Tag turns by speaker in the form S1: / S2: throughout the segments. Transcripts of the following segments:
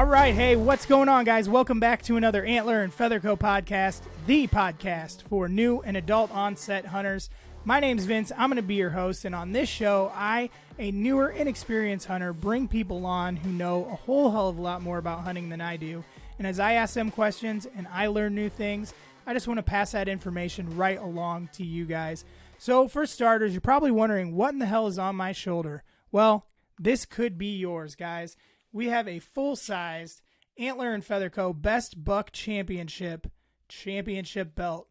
S1: All right, hey, what's going on, guys? Welcome back to another Antler&FeatherCo Podcast, the podcast for new and adult onset hunters. My name's Vince. I'm going to be your host, and on this show, I, a newer, inexperienced hunter, bring people on who know a whole hell of a lot more about hunting than I do. And as I ask them questions and I learn new things, I just want to pass that information right along to you guys. So for starters, you're probably wondering, what in the hell is on my shoulder? Well, this could be yours, guys. We have a full-sized Antler&FeatherCo Best Buck Championship belt.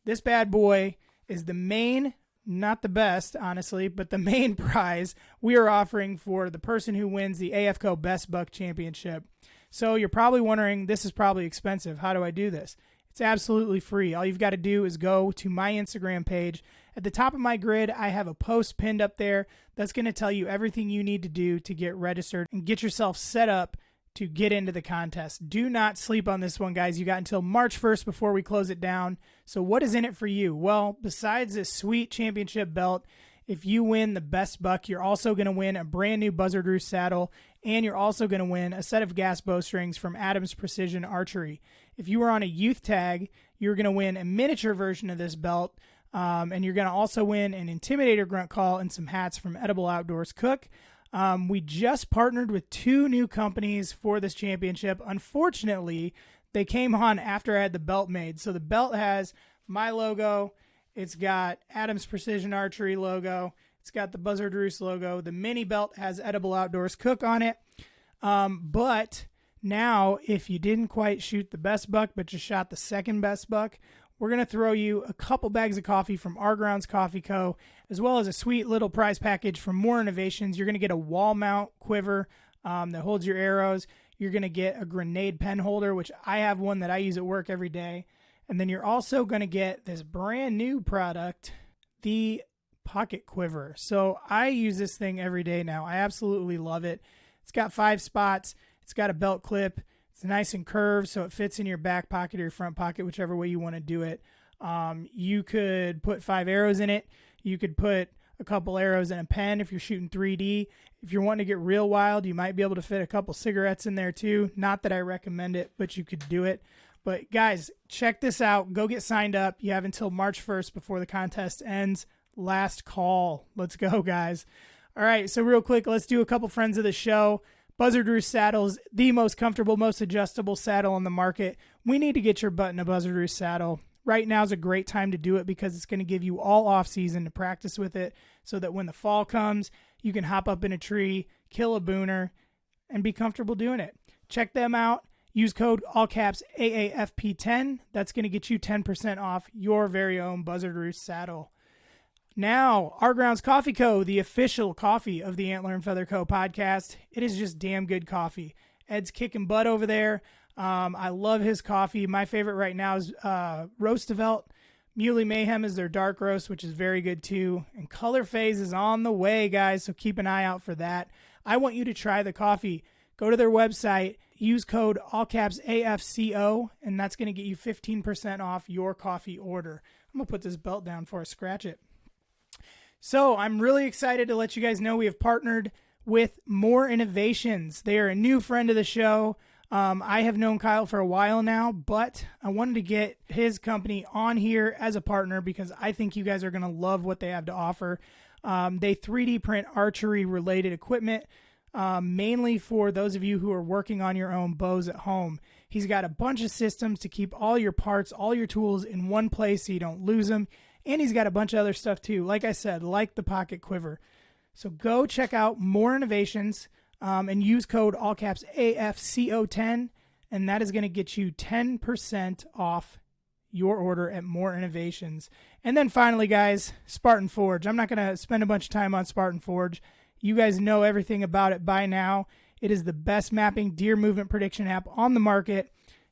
S1: This bad boy is the main, not the best, honestly, but the main prize we are offering for the person who wins the AFCO Best Buck Championship. So you're probably wondering, this is probably expensive. How do I do this? It's absolutely free. All you've got to do is go to my Instagram page. At the top of my grid, I have a post pinned up there that's going to tell you everything you need to do to get registered and get yourself set up to get into the contest. Do not sleep on this one, guys. You got until March 1st before we close it down. So what is in it for you? Well, besides this sweet championship belt, if you win the best buck, you're also going to win a brand new Buzzard Roost saddle, and you're also going to win a set of gas bowstrings from Adams Precision Archery. If you were on a youth tag, you're going to win a miniature version of this belt, and you're going to also win an Intimidator grunt call and some hats from Edible Outdoors Cook. We just partnered with two new companies for this championship. Unfortunately, they came on after I had the belt made. So the belt has my logo. It's got Adams Precision Archery logo. It's got the Buzzard Roost logo. The mini belt has Edible Outdoors Cook on it. But now, if you didn't quite shoot the best buck, but you shot the second best buck, we're going to throw you a couple bags of coffee from Our Grounds Coffee Co., as well as a sweet little prize package from More Innovations. You're going to get a wall mount quiver that holds your arrows. You're going to get a grenade pen holder, which I have one that I use at work every day. And then you're also going to get this brand new product, the pocket quiver. So I use this thing every day now. I absolutely love it. It's got 5 spots. It's got a belt clip. It's nice and curved, so it fits in your back pocket or your front pocket, whichever way you want to do it. You could put 5 arrows in it. You could put a couple arrows in a pen if you're shooting 3D. If you're wanting to get real wild, you might be able to fit a couple cigarettes in there too. Not that I recommend it, but you could do it. But guys, check this out. Go get signed up. You have until March 1st before the contest ends. Last call. Let's go, guys. All right, so real quick, let's do a couple friends of the show. Buzzard Roost saddles, the most comfortable, most adjustable saddle on the market. We need to get your butt in a Buzzard Roost saddle. Right now is a great time to do it because it's going to give you all off season to practice with it so that when the fall comes, you can hop up in a tree, kill a booner, and be comfortable doing it. Check them out. Use code all caps AAFP10. That's going to get you 10% off your very own Buzzard Roost saddle. Now, Our Grounds Coffee Co., the official coffee of the Antler&FeatherCo podcast. It is just damn good coffee. Ed's kicking butt over there. I love his coffee. My favorite right now is Roosevelt. Muley Mayhem is their dark roast, which is very good too. And Color Phase is on the way, guys, so keep an eye out for that. I want you to try the coffee. Go to their website, use code all caps AFCO, and that's going to get you 15% off your coffee order. I'm going to put this belt down before I scratch it. So I'm really excited to let you guys know we have partnered with More Innovations. They are a new friend of the show. I have known Kyle for a while now, but I wanted to get his company on here as a partner because I think you guys are going to love what they have to offer. They 3D print archery-related equipment, mainly for those of you who are working on your own bows at home. He's got a bunch of systems to keep all your parts, all your tools in one place so you don't lose them. And he's got a bunch of other stuff too, like I said, like the pocket quiver. So go check out More Innovations and use code all caps AFCO10, and that is going to get you 10% off your order at More Innovations. And then finally, guys, Spartan Forge. I'm not going to spend a bunch of time on Spartan Forge. You guys know everything about it by now. It is the best mapping deer movement prediction app on the market.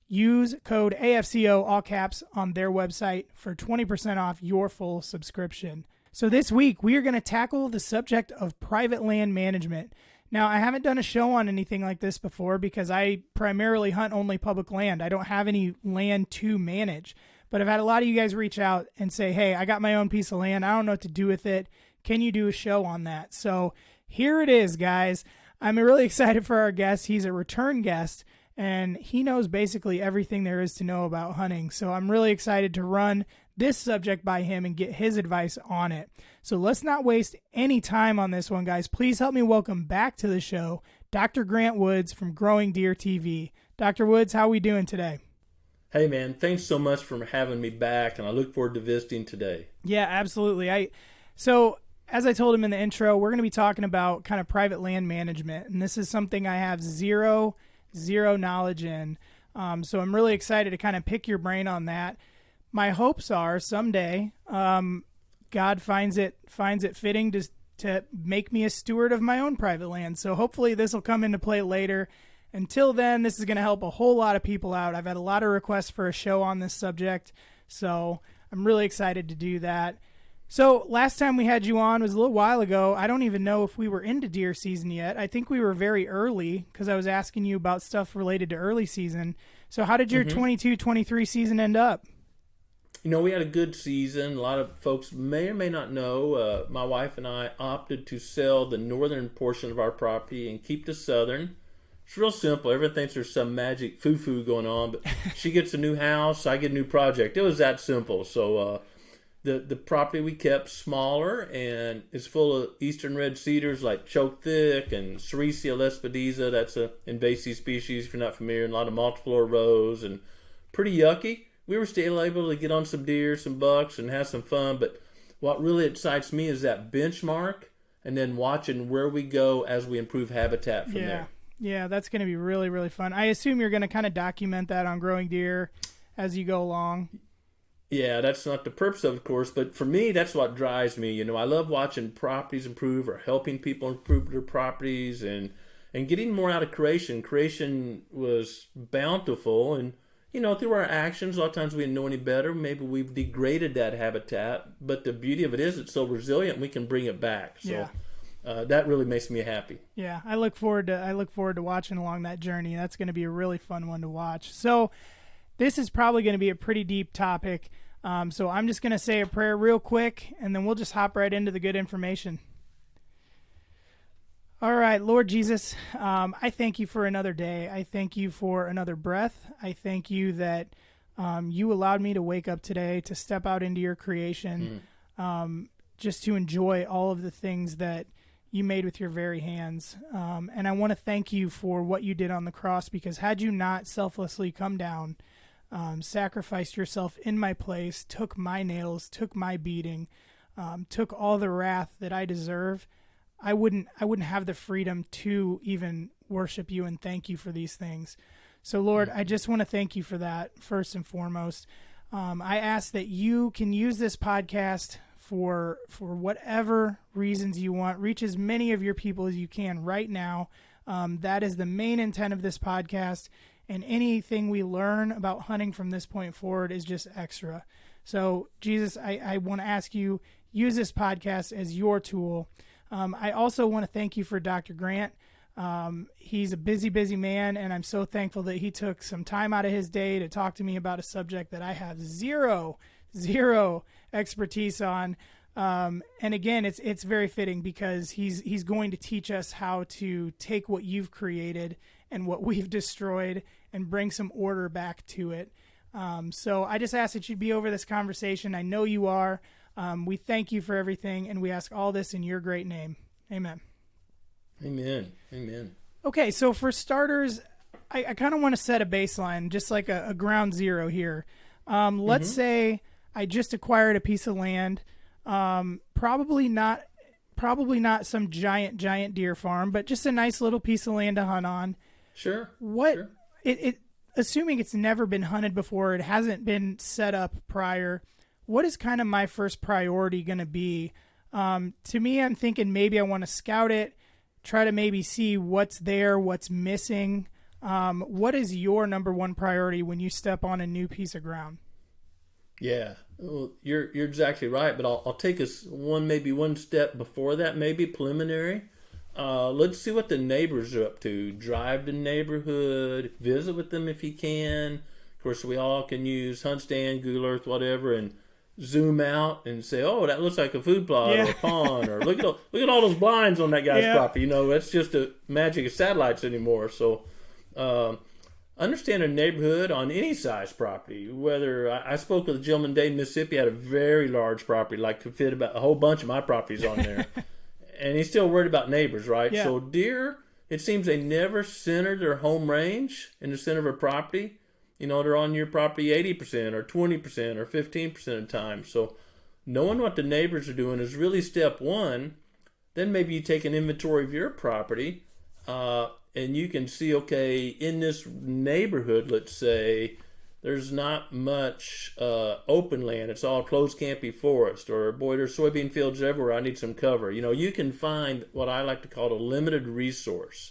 S1: Use code AFCO, all caps, on their website for 20% off your full subscription. So this week, we are going to tackle the subject of private land management. Now, I haven't done a show on anything like this before because I primarily hunt only public land. I don't have any land to manage. But I've had a lot of you guys reach out and say, hey, I got my own piece of land. I don't know what to do with it. Can you do a show on that? So here it is, guys. I'm really excited for our guest. He's a return guest, and he knows basically everything there is to know about hunting. So I'm really excited to run this subject by him and get his advice on it. So let's not waste any time on this one, guys. Please help me welcome back to the show Dr. Grant Woods from Growing Deer TV. Dr. Woods, how are we doing today?
S2: Hey, man, thanks so much for having me back, and I look forward to visiting today.
S1: Yeah, absolutely. So as I told him in the intro, we're going to be talking about kind of private land management, and this is something I have zero knowledge in. So I'm really excited to kind of pick your brain on that. My hopes are someday God finds it fitting to make me a steward of my own private land. So hopefully this will come into play later. Until then, this is going to help a whole lot of people out. I've had a lot of requests for a show on this subject, so I'm really excited to do that. So last time we had you on was a little while ago. I don't even know if we were into deer season yet. I think we were very early because I was asking you about stuff related to early season. So how did your 22-23 season end up?
S2: We had a good season. A lot of folks may or may not know, my wife and I opted to sell the northern portion of our property and keep the southern. It's real simple. Everyone thinks there's some magic foo-foo going on, but she gets a new house, I get a new project. It was that simple. So the property we kept smaller, and it's full of eastern red cedars like choke thick and Sericea lespedeza. That's an invasive species if you're not familiar, and a lot of multiflora rose, and pretty yucky. We were still able to get on some deer, some bucks, and have some fun, but what really excites me is that benchmark and then watching where we go as we improve habitat from there.
S1: Yeah, that's going to be really, really fun. I assume you're going to kind of document that on Growing Deer as you go along.
S2: Yeah, that's not the purpose of course, but for me, that's what drives me. I love watching properties improve or helping people improve their properties and getting more out of creation. Creation was bountiful, and, through our actions, a lot of times we didn't know any better. Maybe we've degraded that habitat, but the beauty of it is it's so resilient, we can bring it back. So.
S1: Yeah.
S2: That really makes me happy.
S1: Yeah, I look forward to watching along that journey. That's going to be a really fun one to watch. So this is probably going to be a pretty deep topic. So I'm just going to say a prayer real quick, and then we'll just hop right into the good information. All right, Lord Jesus, I thank you for another day. I thank you for another breath. I thank you that you allowed me to wake up today, to step out into your creation, just to enjoy all of the things that you made with your very hands. And I want to thank you for what you did on the cross, because had you not selflessly come down, sacrificed yourself in my place, took my nails, took my beating, took all the wrath that I deserve, I wouldn't have the freedom to even worship you and thank you for these things. So Lord, I just want to thank you for that first and foremost. I ask that you can use this podcast for whatever reasons you want. Reach as many of your people as you can right now. That is the main intent of this podcast, and anything we learn about hunting from this point forward is just extra. So Jesus, I want to ask you, use this podcast as your tool. I also want to thank you for Dr. Grant. He's a busy man, and I'm so thankful that he took some time out of his day to talk to me about a subject that I have zero expertise on. And again, it's very fitting because he's going to teach us how to take what you've created and what we've destroyed and bring some order back to it. So I just ask that you be over this conversation. I know you are. We thank you for everything, and we ask all this in your great name. Amen.
S2: Amen.
S1: Okay, so for starters, I kind of want to set a baseline, just like a ground zero here. Let's say I just acquired a piece of land, probably not some giant deer farm, but just a nice little piece of land to hunt on.
S2: Sure.
S1: Assuming it's never been hunted before, it hasn't been set up prior, what is kind of my first priority going to be? To me, I'm thinking maybe I want to scout it, try to maybe see what's there, what's missing. What is your number one priority when you step on a new piece of ground?
S2: Yeah, well, you're exactly right, but I'll take us one step before that, maybe preliminary. Let's see what the neighbors are up to. Drive the neighborhood, visit with them if you can. Of course, we all can use Hunt Stand, Google Earth, whatever, and zoom out and say, "Oh, that looks like a food plot or a pond," or look at all those blinds on that guy's property. That's just the magic of satellites anymore. So, understand a neighborhood on any size property. Whether I spoke with a gentleman in Dayton, Mississippi, had a very large property, like could fit about a whole bunch of my properties on there, and he's still worried about neighbors, right?
S1: Yeah.
S2: So deer, it seems they never center their home range in the center of a property. They're on your property 80% or 20% or 15% of the time. So knowing what the neighbors are doing is really step one. Then maybe you take an inventory of your property, and you can see, okay, in this neighborhood, let's say, there's not much open land. It's all closed campy forest, or boy, there's soybean fields everywhere. I need some cover. You can find what I like to call a limited resource.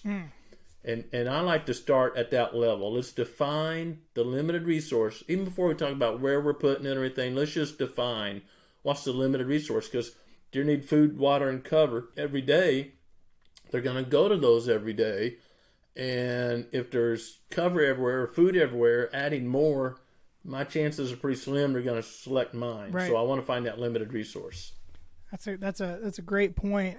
S2: And I like to start at that level. Let's define the limited resource. Even before we talk about where we're putting it and everything, let's just define what's the limited resource. Because deer need food, water, and cover every day. They're going to go to those every day. And if there's cover everywhere or food everywhere, adding more, my chances are pretty slim they're going to select mine.
S1: Right.
S2: So I want to find that limited resource.
S1: That's a great point.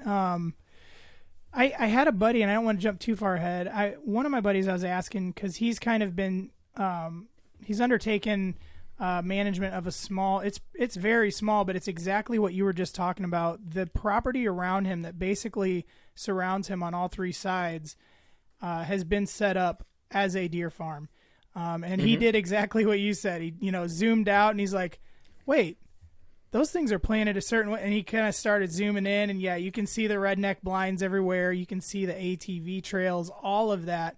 S1: I had a buddy, and I don't want to jump too far ahead. One of my buddies, I was asking, because he's kind of been, he's undertaken management of a small, it's very small, but it's exactly what you were just talking about. The property around him that basically surrounds him on all three sides has been set up as a deer farm. And he did exactly what you said. He, zoomed out, and he's like, wait, those things are planted a certain way. And he kind of started zooming in, and you can see the redneck blinds everywhere. You can see the ATV trails, all of that.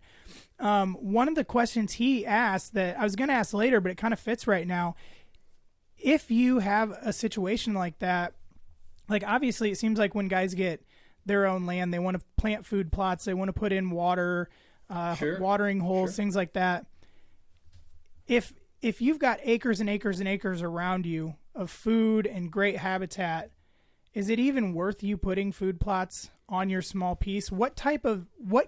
S1: One of the questions he asked that I was going to ask later, but it kind of fits right now. If you have a situation like that, like obviously it seems like when guys get their own land, they want to plant food plots, they want to put in water, watering holes, things like that. If you've got acres and acres and acres around you of food and great habitat, is it even worth you putting food plots on your small piece? What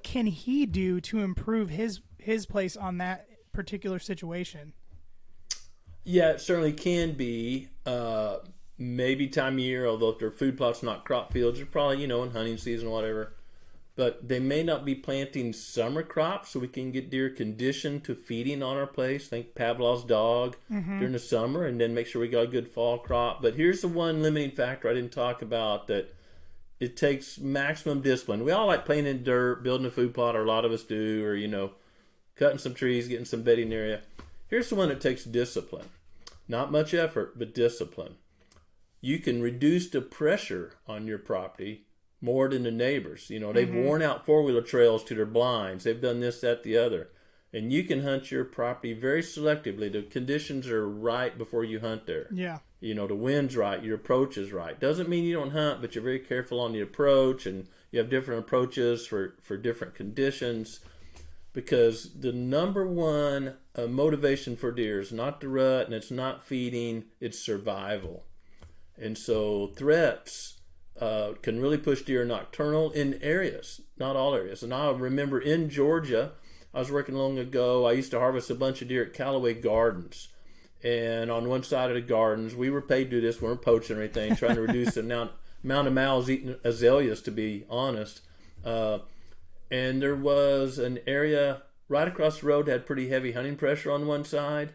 S1: can he do to improve his place on that particular situation?
S2: Yeah, it certainly can be. Maybe time of year, although if they're food plots, not crop fields, they're probably, in hunting season or whatever. But they may not be planting summer crops, so we can get deer conditioned to feeding on our place. Think Pavlov's dog during the summer, and then make sure we got a good fall crop. But here's the one limiting factor I didn't talk about, that it takes maximum discipline. We all like playing in dirt, building a food plot, or a lot of us do, or, cutting some trees, getting some bedding area. Here's the one that takes discipline. Not much effort, but discipline. You can reduce the pressure on your property more than the neighbors. They've worn out four-wheeler trails to their blinds. They've done this, that, the other. And you can hunt your property very selectively. The conditions are right before you hunt there.
S1: Yeah.
S2: The wind's right, your approach is right. Doesn't mean you don't hunt, but you're very careful on the approach, and you have different approaches for different conditions. Because the number one motivation for deer is not the rut, and it's not feeding, it's survival. And so threats can really push deer nocturnal in areas, not all areas. And I remember in Georgia, I was working long ago, I used to harvest a bunch of deer at Callaway Gardens. And on one side of the gardens, we were paid to do this, we weren't poaching or anything, trying to reduce the amount of mouths eating azaleas, to be honest. And there was an area right across the road that had pretty heavy hunting pressure on one side.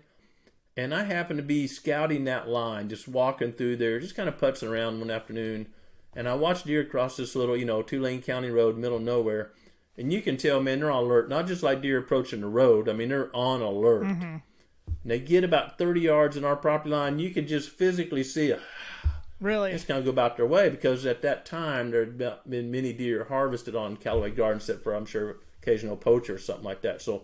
S2: And I happened to be scouting that line, just walking through there, just kind of putzing around one afternoon. And I watched deer cross this little, 2-lane county road, middle of nowhere. And you can tell, man, they're on alert. Not just like deer approaching the road. I mean, they're on alert. And they get about 30 yards in our property line. You can just physically see it.
S1: Really?
S2: It's going to go about their way, because at that time, there had been many deer harvested on Callaway Gardens, except for, I'm sure, occasional poacher or something like that. So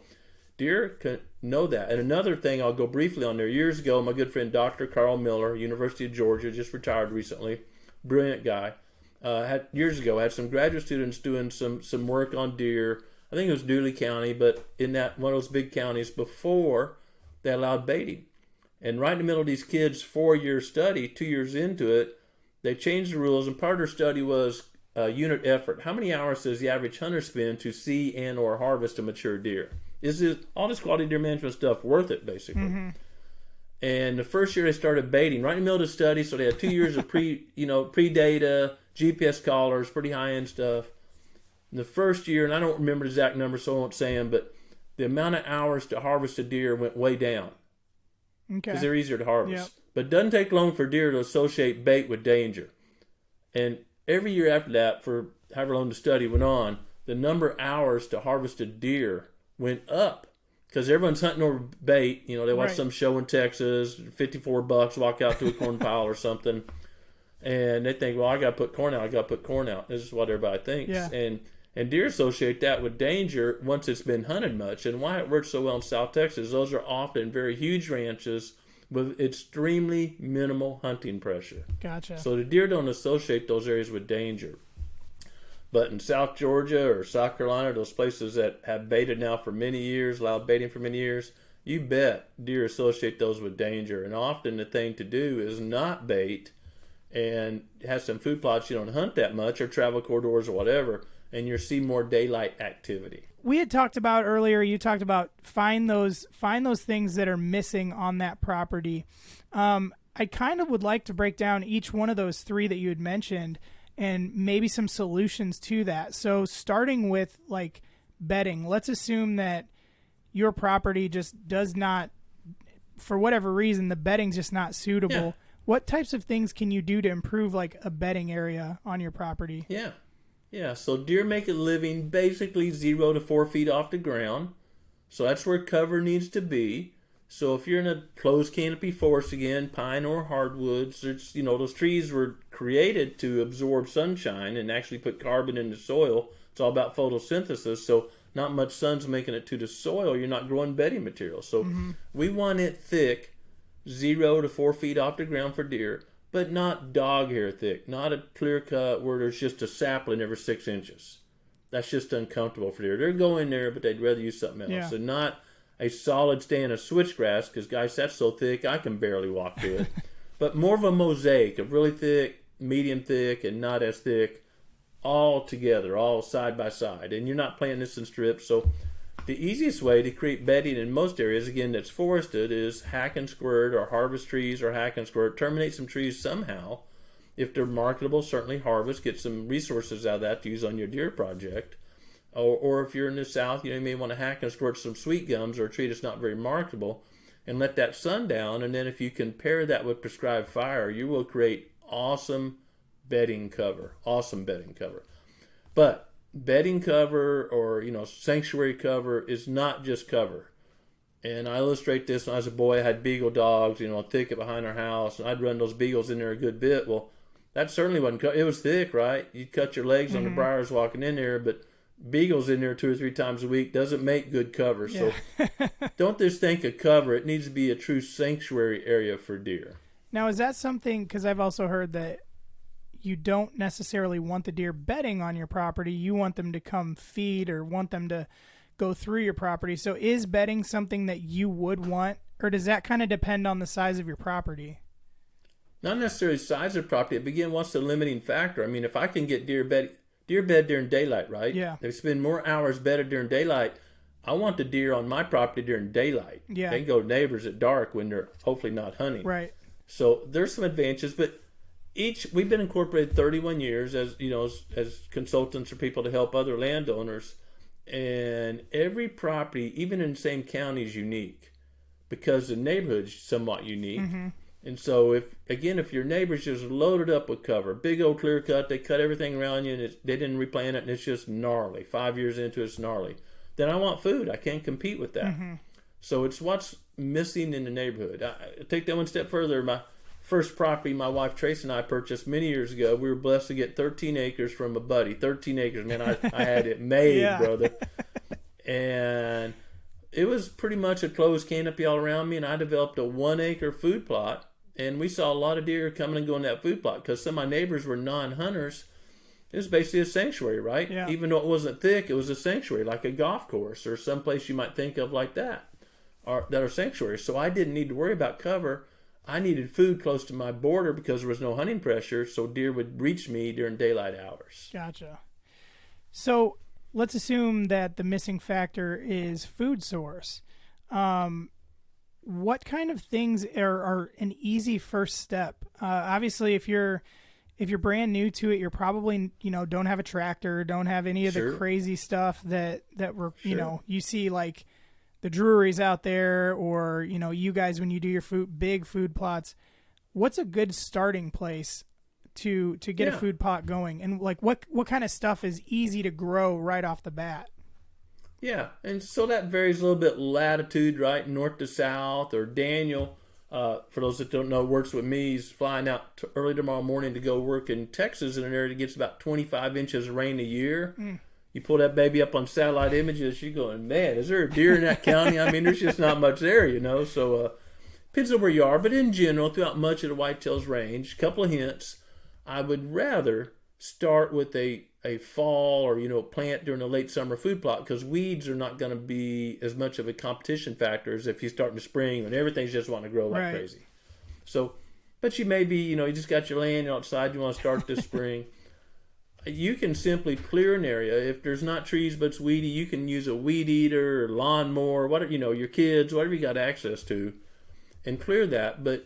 S2: deer can know that. And another thing, I'll go briefly on there. Years ago, my good friend Dr. Carl Miller, University of Georgia, just retired recently. Brilliant guy. Years ago, had some graduate students doing some work on deer. I think it was Dooley County, but in that one of those big counties before they allowed baiting. And right in the middle of these kids' 4-year study, 2 years into it, they changed the rules, and part of their study was unit effort. How many hours does the average hunter spend to see and or harvest a mature deer? Is all this quality deer management stuff worth it, basically? And the first year they started baiting right in the middle of the study, so they had 2 years of pre-data, GPS collars, pretty high-end stuff. And the first year, and I don't remember the exact number, so I won't say them, but the amount of hours to harvest a deer went way down.
S1: Okay.
S2: Because they're easier to harvest.
S1: Yep.
S2: But it doesn't take long for deer to associate bait with danger. And every year after that, for however long the study went on, the number of hours to harvest a deer went up. Because everyone's hunting over bait. They watch some show in Texas, $54, walk out to a corn pile or something. And they think, well, I got to put corn out. This is what everybody thinks.
S1: Yeah.
S2: And deer associate that with danger once it's been hunted much. And why it works so well in South Texas, those are often very huge ranches with extremely minimal hunting pressure.
S1: Gotcha.
S2: So the deer don't associate those areas with danger. But in South Georgia or South Carolina, those places that have baited now for many years, allowed baiting for many years, you bet deer associate those with danger. And often the thing to do is not bait and have some food plots you don't hunt that much or travel corridors or whatever, and you'll see more daylight activity.
S1: We had talked about earlier, you talked about find those things that are missing on that property. I kind of would like to break down each one of those three that you had mentioned and maybe some solutions to that. So starting with like bedding, let's assume that your property just does not, for whatever reason, the bedding's just not suitable. Yeah. What types of things can you do to improve like a bedding area on your property?
S2: Yeah. So deer make a living basically 0 to 4 feet off the ground. So that's where cover needs to be. So if you're in a closed canopy forest again, pine or hardwoods, there's, those trees were created to absorb sunshine and actually put carbon in the soil. It's all about photosynthesis. So not much sun's making it to the soil. You're not growing bedding material. So we want it thick, 0 to 4 feet off the ground for deer, but not dog hair thick, not a clear cut where there's just a sapling every 6 inches. That's just uncomfortable for deer. They're going there, but they'd rather use something else. Yeah. So not a solid stand of switchgrass, because guys, that's so thick I can barely walk through it. But more of a mosaic of really thick, medium thick, and not as thick, all together, all side by side. And you're not planting this in strips. So the easiest way to create bedding in most areas, again, that's forested, is hack and squirt or harvest trees or hack and squirt. Terminate some trees somehow. If they're marketable, certainly harvest. Get some resources out of that to use on your deer project. Or if you're in the South, you may want to hack and squirt some sweet gums or a tree that's not very marketable and let that sun down. And then if you can pair that with prescribed fire, you will create awesome bedding cover. But bedding cover or, sanctuary cover is not just cover. And I illustrate this when I was a boy. I had beagle dogs, thicket behind our house. And I'd run those beagles in there a good bit. Well, that certainly wasn't cover. It was thick, right? You'd cut your legs on the briars walking in there, but beagles in there 2 or 3 times a week doesn't make good cover. So don't just think of cover. It needs to be a true sanctuary area for deer.
S1: Now, is that something, because I've also heard that you don't necessarily want the deer bedding on your property. You want them to come feed or want them to go through your property. So is bedding something that you would want, or does that kind of depend on the size of your property?
S2: Not necessarily size of property. Again, what's the limiting factor? I mean, if I can get deer bed during daylight, right?
S1: Yeah.
S2: They spend more hours bedded during daylight. I want the deer on my property during daylight.
S1: Yeah.
S2: They can go to neighbors at dark when they're hopefully not hunting.
S1: Right.
S2: So there's some advantages, but we've been incorporated 31 years as consultants or people to help other landowners, and every property, even in the same county, is unique because the neighborhood's somewhat unique. And so if your neighbor's just loaded up with cover, big old clear cut, they cut everything around you and they didn't replant it and it's just gnarly, 5 years into it's gnarly, then I want food. I can't compete with that. So it's what's missing in the neighborhood. I take that one step further. My first property my wife Trace and I purchased many years ago, we were blessed to get 13 acres from a buddy. 13 acres, man, I had it made, brother. And it was pretty much a closed canopy all around me, and I developed a 1 acre food plot. And we saw a lot of deer coming and going to that food plot because some of my neighbors were non-hunters. It was basically a sanctuary, right?
S1: Yeah.
S2: Even though it wasn't thick, it was a sanctuary, like a golf course or someplace you might think of like that, that are sanctuaries. So I didn't need to worry about cover. I needed food close to my border because there was no hunting pressure, so deer would reach me during daylight hours.
S1: Gotcha. So let's assume that the missing factor is food source. what kind of things are an easy first step? Obviously, if you're brand new to it, you're probably, don't have a tractor, don't have any of the crazy stuff that we're, you see like the Drurys out there, or, you guys, when you do your big food plots. What's a good starting place to get a food plot going? And like what kind of stuff is easy to grow right off the bat?
S2: Yeah, and so that varies a little bit latitude, right, north to south. Or Daniel, for those that don't know, works with me. He's flying out early tomorrow morning to go work in Texas in an area that gets about 25 inches of rain a year. You pull that baby up on satellite images, you're going, man, is there a deer in that county? I mean, there's just not much there, So depends on where you are. But in general, throughout much of the whitetails range, a couple of hints. I would rather start with a fall or, plant during a late summer food plot, because weeds are not going to be as much of a competition factor as if you start in the spring when everything's just wanting to grow like crazy. So, but you may be, you just got your land outside, you want to start this spring. You can simply clear an area. If there's not trees but it's weedy, you can use a weed eater or lawnmower, whatever, your kids, whatever you got access to, and clear that. But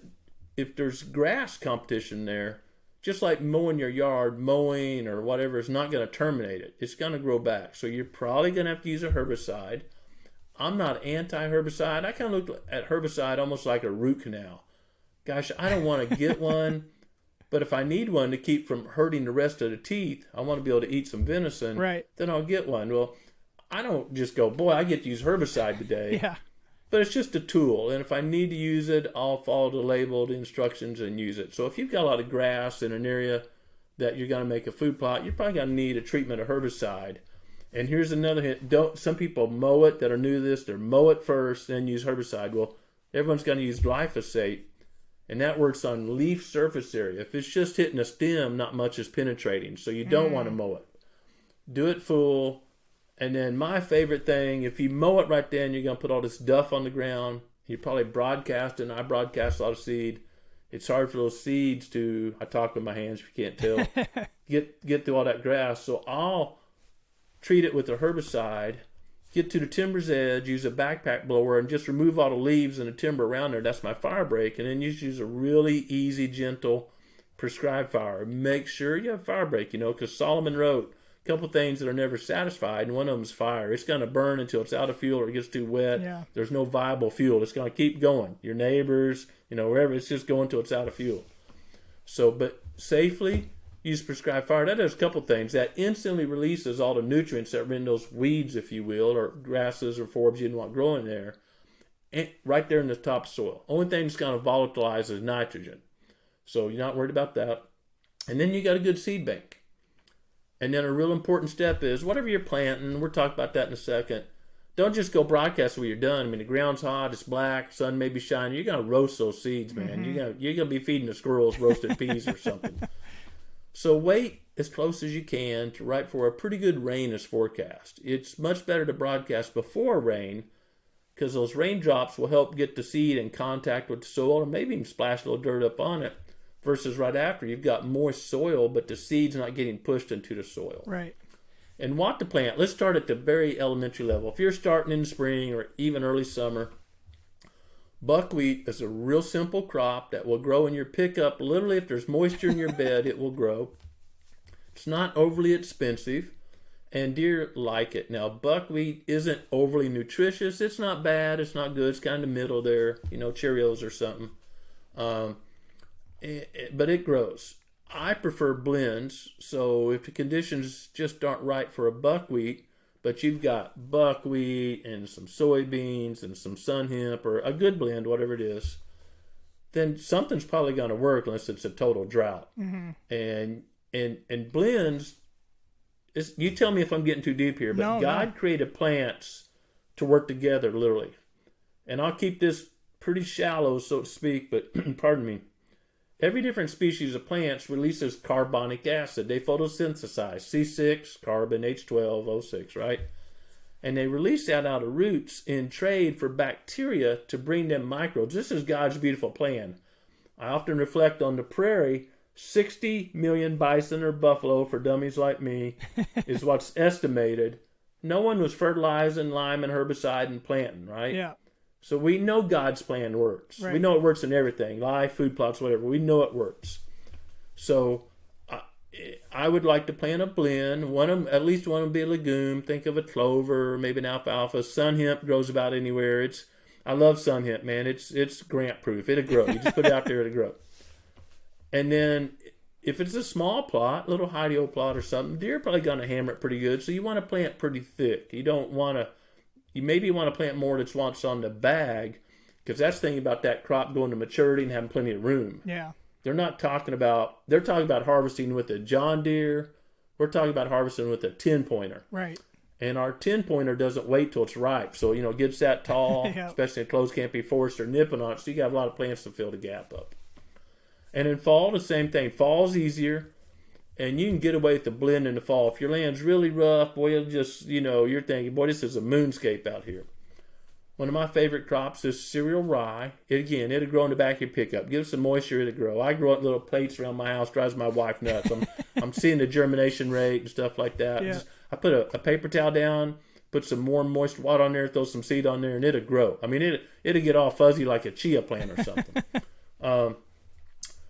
S2: if there's grass competition there, just like mowing your yard, mowing or whatever is not going to terminate it. It's going to grow back. So you're probably going to have to use a herbicide. I'm not anti-herbicide. I kind of look at herbicide almost like a root canal. Gosh, I don't want to get one, but if I need one to keep from hurting the rest of the teeth, I want to be able to eat some venison, then I'll get one. Well, I don't just go, boy, I get to use herbicide today.
S1: Yeah.
S2: But it's just a tool, and if I need to use it, I'll follow the label, the instructions, and use it. So if you've got a lot of grass in an area that you're going to make a food plot, you're probably going to need a treatment of herbicide. And here's another hint. Some people mow it that are new to this. They mow it first, then use herbicide. Well, everyone's going to use glyphosate, and that works on leaf surface area. If it's just hitting a stem, not much is penetrating, so you don't want to mow it. Do it full. And then my favorite thing, if you mow it right then, you're going to put all this duff on the ground. You probably broadcast it, and I broadcast a lot of seed. It's hard for those seeds to, I talk with my hands if you can't tell, get through all that grass. So I'll treat it with a herbicide, get to the timber's edge, use a backpack blower, and just remove all the leaves and the timber around there. That's my fire break. And then you just use a really easy, gentle, prescribed fire. Make sure you have fire break, because Solomon wrote, couple things that are never satisfied, and one of them is fire. It's going to burn until it's out of fuel or it gets too wet.
S1: Yeah.
S2: There's no viable fuel. It's going to keep going. Your neighbors, wherever, it's just going until it's out of fuel. So, but safely use prescribed fire. That does a couple things. That instantly releases all the nutrients that are in those weeds, if you will, or grasses or forbs you didn't want growing there, and right there in the topsoil. Only thing that's going to volatilize is nitrogen. So you're not worried about that. And then you got a good seed bank. And then a real important step is, whatever you're planting, we'll talk about that in a second, don't just go broadcast when you're done. I mean, the ground's hot, it's black, sun may be shining. You're going to roast those seeds, man. You're going to be feeding the squirrels roasted peas or something. So wait as close as you can to right for a pretty good rain is forecast. It's much better to broadcast before rain, because those raindrops will help get the seed in contact with the soil, or maybe even splash a little dirt up on it. Versus right after, you've got moist soil, but the seed's not getting pushed into the soil.
S1: Right.
S2: And what to plant, let's start at the very elementary level. If you're starting in the spring or even early summer, buckwheat is a real simple crop that will grow in your pickup. Literally, if there's moisture in your bed, it will grow. It's not overly expensive, and deer like it. Now, buckwheat isn't overly nutritious. It's not bad. It's not good. It's kind of middle there, Cheerios or something. But it grows. I prefer blends, so if the conditions just aren't right for a buckwheat, but you've got buckwheat and some soybeans and some sun hemp, or a good blend, whatever it is, then something's probably going to work unless it's a total drought. And blends, you tell me if I'm getting too deep here, but God created plants to work together, literally. And I'll keep this pretty shallow, so to speak, but pardon me. Every different species of plants releases carbonic acid. They photosynthesize C6, carbon, H12, O6, right? And they release that out of roots in trade for bacteria to bring them microbes. This is God's beautiful plan. I often reflect on the prairie. 60 million bison or buffalo, for dummies like me, is what's estimated. No one was fertilizing, lime, and herbicide and planting, right?
S1: Yeah.
S2: So we know God's plan works.
S1: Right.
S2: We know it works in everything, life, food plots, whatever. We know it works. So I would like to plant a blend. At least one would be a legume. Think of a clover, maybe an alfalfa. Sun hemp grows about anywhere. I love sun hemp, man. It's grant proof. It'll grow. You just put it out there, it'll grow. And then if it's a small plot, little hidey plot or something, deer are probably going to hammer it pretty good. So you want to plant pretty thick. You maybe want to plant more that's what's on the bag, because that's the thing about that crop going to maturity and having plenty of room.
S1: Yeah.
S2: They're talking about harvesting with a John Deere. We're talking about harvesting with a 10-pointer.
S1: Right.
S2: And our 10-pointer doesn't wait till it's ripe. So, it gets that tall,
S1: Yep.
S2: especially in clothes can't be forced or nipping on it. So you got a lot of plants to fill the gap up. And in fall, the same thing. Fall's easier. And you can get away with the blend in the fall. If your land's really rough, boy, you'll just, you're thinking, boy, this is a moonscape out here. One of my favorite crops is cereal rye. It'll grow in the back of your pickup. Give it some moisture, it'll grow. I grow up little plates around my house, drives my wife nuts. I'm seeing the germination rate and stuff like that.
S1: Yeah.
S2: I put a paper towel down, put some warm, moist water on there, throw some seed on there, and it'll grow. I mean, it'll get all fuzzy like a chia plant or something.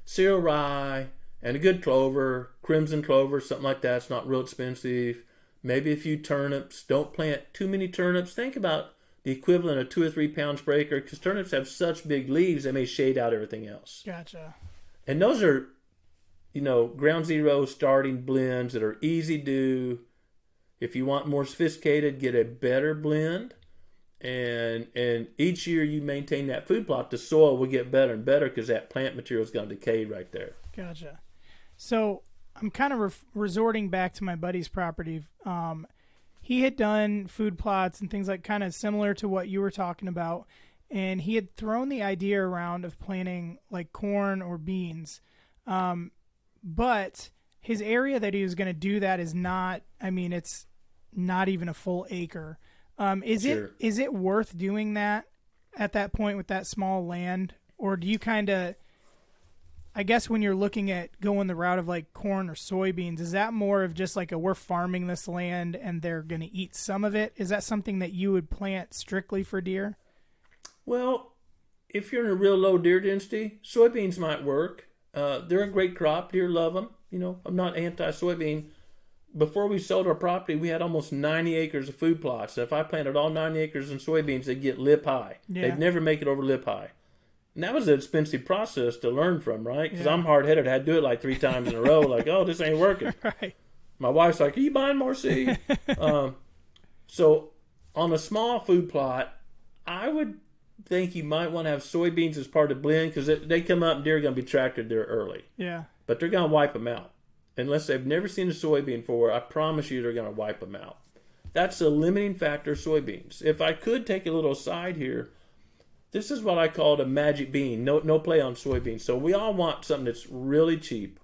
S2: Cereal rye and a good clover, crimson clover, something like that. It's not real expensive. Maybe a few turnips. Don't plant too many turnips. Think about the equivalent of 2 or 3 pounds per acre, because turnips have such big leaves they may shade out everything else.
S1: Gotcha.
S2: And those are, ground zero starting blends that are easy to do. If you want more sophisticated, get a better blend. And each year you maintain that food plot, the soil will get better and better because that plant material is going to decay right there.
S1: Gotcha. So I'm kind of resorting back to my buddy's property. He had done food plots and things like kind of similar to what you were talking about. And he had thrown the idea around of planting like corn or beans. But his area that he was going to do that is not, it's not even a full acre. Is it worth doing that at that point with that small land? Or do you kind of, I guess when you're looking at going the route of like corn or soybeans, is that more of just like we're farming this land and they're going to eat some of it? Is that something that you would plant strictly for deer?
S2: Well, if you're in a real low deer density, soybeans might work. They're a great crop. Deer love them. I'm not anti-soybean. Before we sold our property, we had almost 90 acres of food plots. So if I planted all 90 acres in soybeans, they'd get lip high.
S1: Yeah.
S2: They'd never make it over lip high. And that was an expensive process to learn from, right? Because I'm hard-headed. I had to do it like 3 times in a row. Like, oh, this ain't working.
S1: Right.
S2: My wife's like, are you buying more seed? So on a small food plot, I would think you might want to have soybeans as part of the blend, because they come up and deer are going to be attracted there early.
S1: Yeah.
S2: But they're going to wipe them out. Unless they've never seen a soybean before, I promise you they're going to wipe them out. That's the limiting factor of soybeans. If I could take a little aside here, this is what I call the magic bean. No play on soybeans. So we all want something that's really cheap,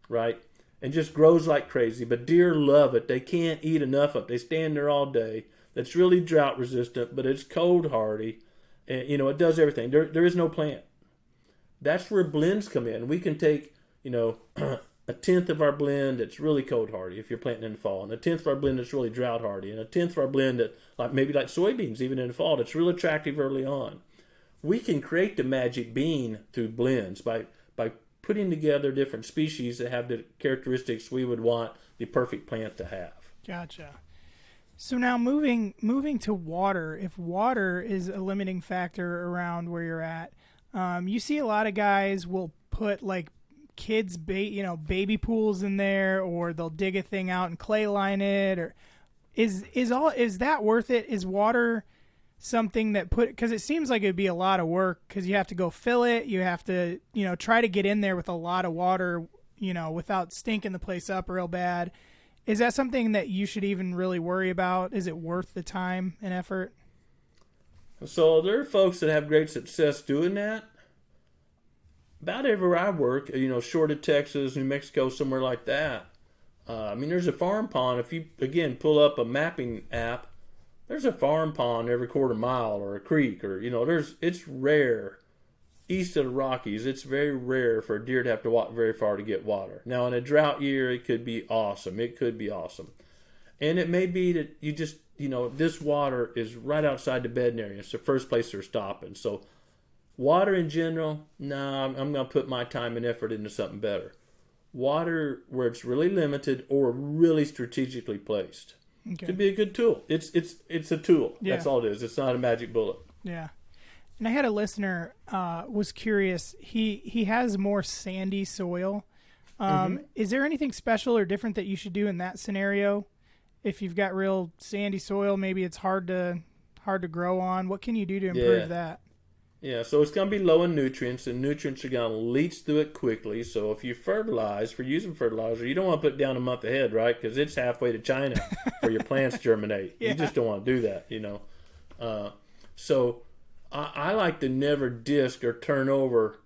S2: right? And just grows like crazy. But deer love it. They can't eat enough of it. They stand there all day. That's really drought resistant, but it's cold hardy. And, it does everything. There is no plant. That's where blends come in. We can take, a tenth of our blend that's really cold hardy if you're planting in the fall, and a tenth of our blend that's really drought hardy, and a tenth of our blend that like soybeans even in the fall that's really attractive early on. We can create the magic bean through blends by putting together different species that have the characteristics we would want the perfect plant to have.
S1: Gotcha. So now moving to water, if water is a limiting factor around where you're at, you see a lot of guys will put like kids baby pools in there, or they'll dig a thing out and clay line it, or is that worth it? Is water something that because it seems like it'd be a lot of work, because you have to go fill it, you have to try to get in there with a lot of water without stinking the place up real bad. Is that something that you should even really worry about? Is it worth the time and effort?
S2: So there are folks that have great success doing that. About everywhere I work, short of Texas, New Mexico, somewhere like that. There's a farm pond. If you, again, pull up a mapping app, there's a farm pond every quarter mile, or a creek, or, it's rare. East of the Rockies, it's very rare for a deer to have to walk very far to get water. Now, in a drought year, it could be awesome. And it may be that you just, this water is right outside the bedding area. It's the first place they're stopping. So water in general, I'm going to put my time and effort into something better. Water where it's really limited or really strategically placed.
S1: Okay.
S2: Could be a good tool. It's a tool.
S1: Yeah.
S2: That's all it is. It's not a magic bullet.
S1: Yeah. And I had a listener was curious. He has more sandy soil. Is there anything special or different that you should do in that scenario? If you've got real sandy soil, maybe it's hard to grow on. What can you do to improve that?
S2: Yeah, so it's going to be low in nutrients, and nutrients are going to leach through it quickly. So if you fertilize, for using fertilizer, you don't want to put it down a month ahead, right? Because it's halfway to China for your plants germinate. Yeah. You just don't want to do that, So I like to never disc or turn over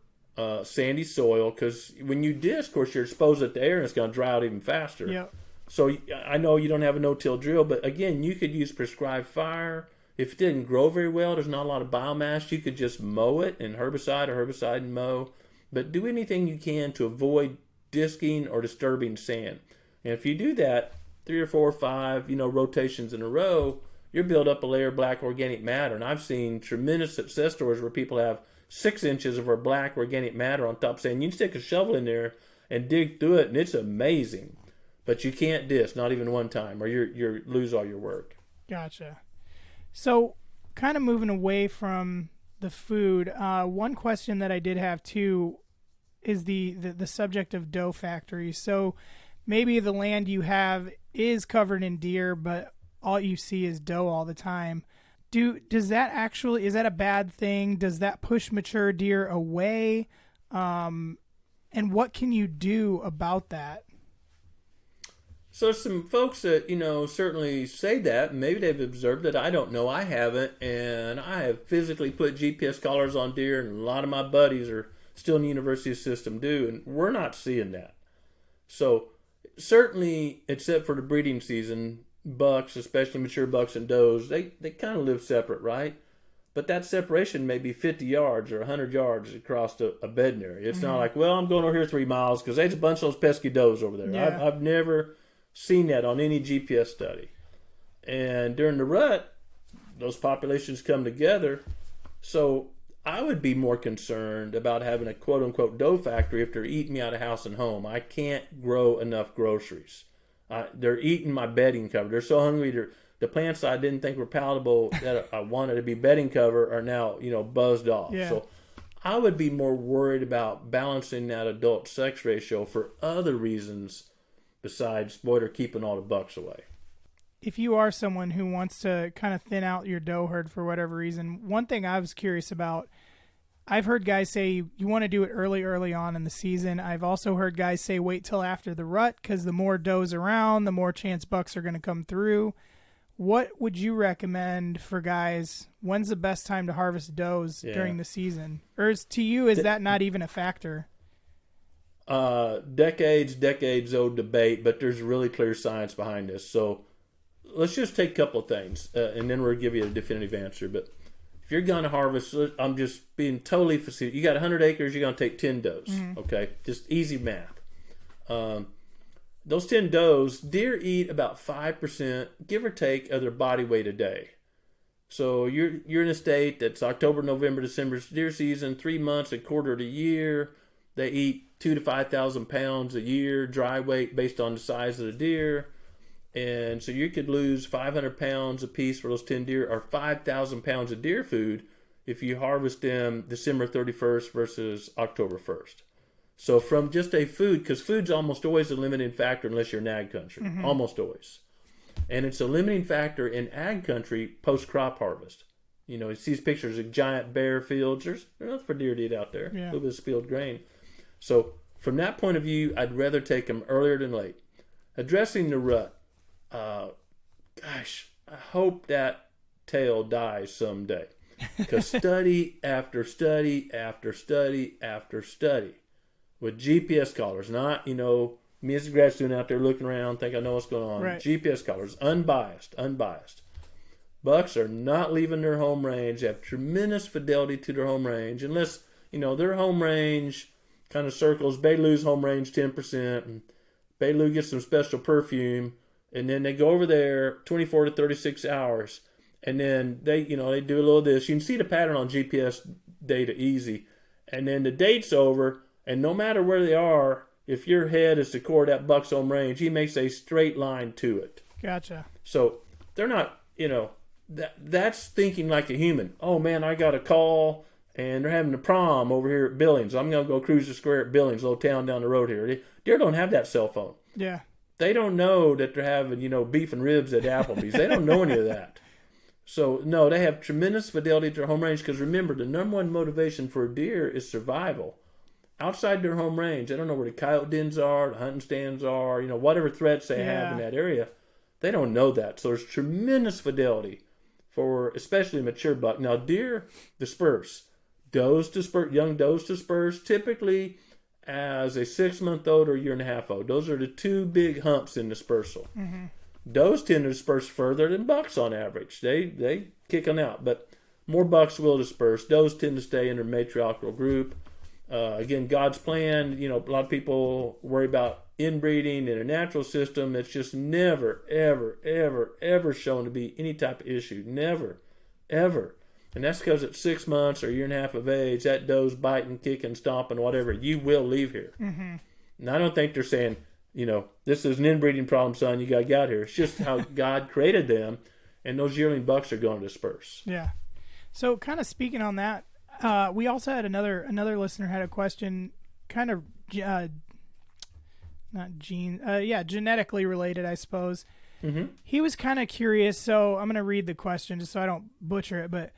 S2: sandy soil, because when you disc, of course, you're exposed to the air and it's going to dry out even faster.
S1: Yep.
S2: So I know you don't have a no-till drill, but again, you could use prescribed fire. If it didn't grow very well, there's not a lot of biomass, you could just mow it and herbicide and mow. But do anything you can to avoid disking or disturbing sand. And if you do that 3 or 4 or 5, rotations in a row, you'll build up a layer of black organic matter. And I've seen tremendous success stories where people have 6 inches of our black organic matter on top, saying you can stick a shovel in there and dig through it, and it's amazing. But you can't disc, not even one time, or you lose all your work.
S1: Gotcha. So, kind of moving away from the food, one question that I did have too is the subject of doe factories. So, maybe the land you have is covered in deer, but all you see is doe all the time. Is that a bad thing? Does that push mature deer away? And what can you do about that?
S2: So some folks that, certainly say that, maybe they've observed it. I don't know. I haven't. And I have physically put GPS collars on deer, and a lot of my buddies are still in the university system do, and we're not seeing that. So certainly, except for the breeding season, bucks, especially mature bucks and does, they kind of live separate, right? But that separation may be 50 yards or 100 yards across a bedding area. It's not like, I'm going over here 3 miles because there's a bunch of those pesky does over there.
S1: Yeah.
S2: I've never seen that on any GPS study. And during the rut, those populations come together. So I would be more concerned about having a quote-unquote doe factory if they're eating me out of house and home. I can't grow enough groceries. They're eating my bedding cover. They're so hungry. The plants I didn't think were palatable that I wanted to be bedding cover are now, buzzed off.
S1: Yeah.
S2: So I would be more worried about balancing that adult sex ratio for other reasons besides, they're keeping all the bucks away.
S1: If you are someone who wants to kind of thin out your doe herd for whatever reason, one thing I was curious about, I've heard guys say you want to do it early on in the season. I've also heard guys say wait till after the rut, because the more does around, the more chance bucks are going to come through. What would you recommend for guys? When's the best time to harvest does during the season? Or is that not even a factor?
S2: Decades old debate, but there's really clear science behind this. So let's just take a couple of things, and then we'll give you a definitive answer. But if you're going to harvest, I'm just being totally facetious. You got 100 acres, you're going to take 10 does. Okay, just easy math. Those 10 does, deer eat about 5%, give or take, of their body weight a day. So you're in a state that's October, November, December, deer season, 3 months, a quarter of the year. They eat 2,000 to 5,000 pounds a year, dry weight based on the size of the deer. And so you could lose 500 pounds a piece for those 10 deer, or 5,000 pounds of deer food if you harvest them December 31st versus October 1st. So from just a food, because food's almost always a limiting factor unless you're in ag country, almost always. And it's a limiting factor in ag country post-crop harvest. You see these pictures of giant bare fields. There's enough for deer to eat out there, a little bit of spilled grain. So from that point of view, I'd rather take them earlier than late. Addressing the rut, I hope that tail dies someday. Because study after study after study after study with GPS collars, not, me as a grad student out there looking around, think I know what's going on.
S1: Right.
S2: GPS collars, unbiased. Bucks are not leaving their home range. They have tremendous fidelity to their home range, unless, their home range kind of circles Belu's home range 10%, and Belu gets some special perfume, and then they go over there 24 to 36 hours, and then they do a little of this. You can see the pattern on GPS data easy, and then the date's over, and no matter where they are, if your head is to core that buck's home range, he makes a straight line to it.
S1: Gotcha.
S2: So they're not, that's thinking like a human. Oh man, I got a call and they're having a prom over here at Billings. I'm going to go cruise the square at Billings, little town down the road here. Deer don't have that cell phone.
S1: Yeah.
S2: They don't know that they're having, beef and ribs at Applebee's. They don't know any of that. So, no, they have tremendous fidelity to their home range because remember, the number one motivation for a deer is survival. Outside their home range, they don't know where the coyote dens are, the hunting stands are, whatever threats they have in that area. They don't know that. So there's tremendous fidelity for especially mature buck. Now, deer disperse. Young does disperse typically as a 6-month-old or 1.5-year-old. Those are the two big humps in dispersal. Mm-hmm. Does tend to disperse further than bucks on average. They kick them out, but more bucks will disperse. Does tend to stay in their matriarchal group. Again, God's plan, a lot of people worry about inbreeding in a natural system. It's just never, ever, ever, ever shown to be any type of issue. Never, ever. And that's because at 6 months or 1.5 years of age, that doe's biting, kicking, stomping, whatever, you will leave here. Mm-hmm. And I don't think they're saying, this is an inbreeding problem, son, you got to get out here. It's just how God created them, and those yearling bucks are going to disperse.
S1: Yeah. So kind of speaking on that, we also had another listener had a question, kind of genetically related, I suppose. Mm-hmm. He was kind of curious, so I'm going to read the question just so I don't butcher it, but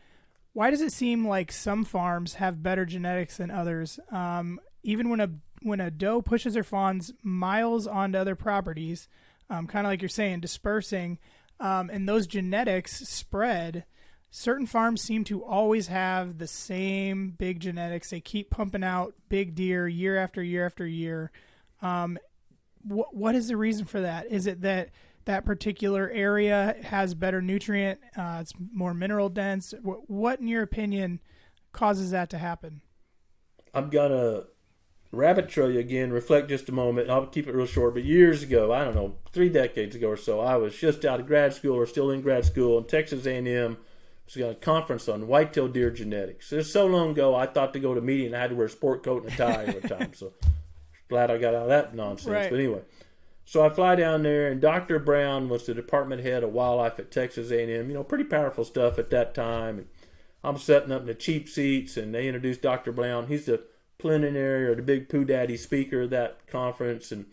S1: why does it seem like some farms have better genetics than others? Even when a doe pushes her fawns miles onto other properties, kind of like you're saying, dispersing, and those genetics spread, certain farms seem to always have the same big genetics. They keep pumping out big deer year after year after year. What is the reason for that? Is it that particular area has better nutrient, it's more mineral dense? What, in your opinion, causes that to happen?
S2: I'm going to rabbit trail you again, reflect just a moment. I'll keep it real short. But years ago, I don't know, 3 decades ago or so, I was just out of grad school or still in grad school, and Texas A&M was got a conference on whitetail deer genetics. It was so long ago, I thought to go to a meeting, I had to wear a sport coat and a tie all the time. So glad I got out of that nonsense.
S1: Right.
S2: But anyway, so I fly down there, and Dr. Brown was the department head of wildlife at Texas A&M. Pretty powerful stuff at that time. And I'm setting up in the cheap seats, and they introduced Dr. Brown. He's the plenary or the big poo daddy speaker of that conference. And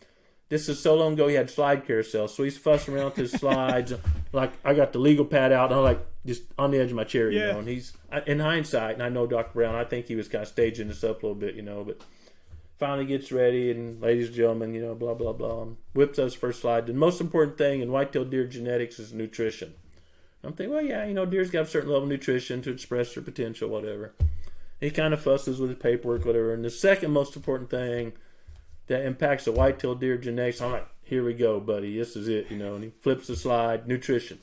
S2: this is so long ago, he had slide carousels. So he's fussing around with his slides. Like, I got the legal pad out, and I'm like just on the edge of my chair, And he's, in hindsight, and I know Dr. Brown, I think he was kind of staging this up a little bit, but finally gets ready, and ladies and gentlemen, blah, blah, blah, and whips us first slide. The most important thing in whitetail deer genetics is nutrition. I'm thinking, well, yeah, deer's got a certain level of nutrition to express their potential, whatever. He kind of fusses with his paperwork, whatever. And the second most important thing that impacts the whitetail deer genetics, I'm like, here we go, buddy, this is it, and he flips the slide, nutrition.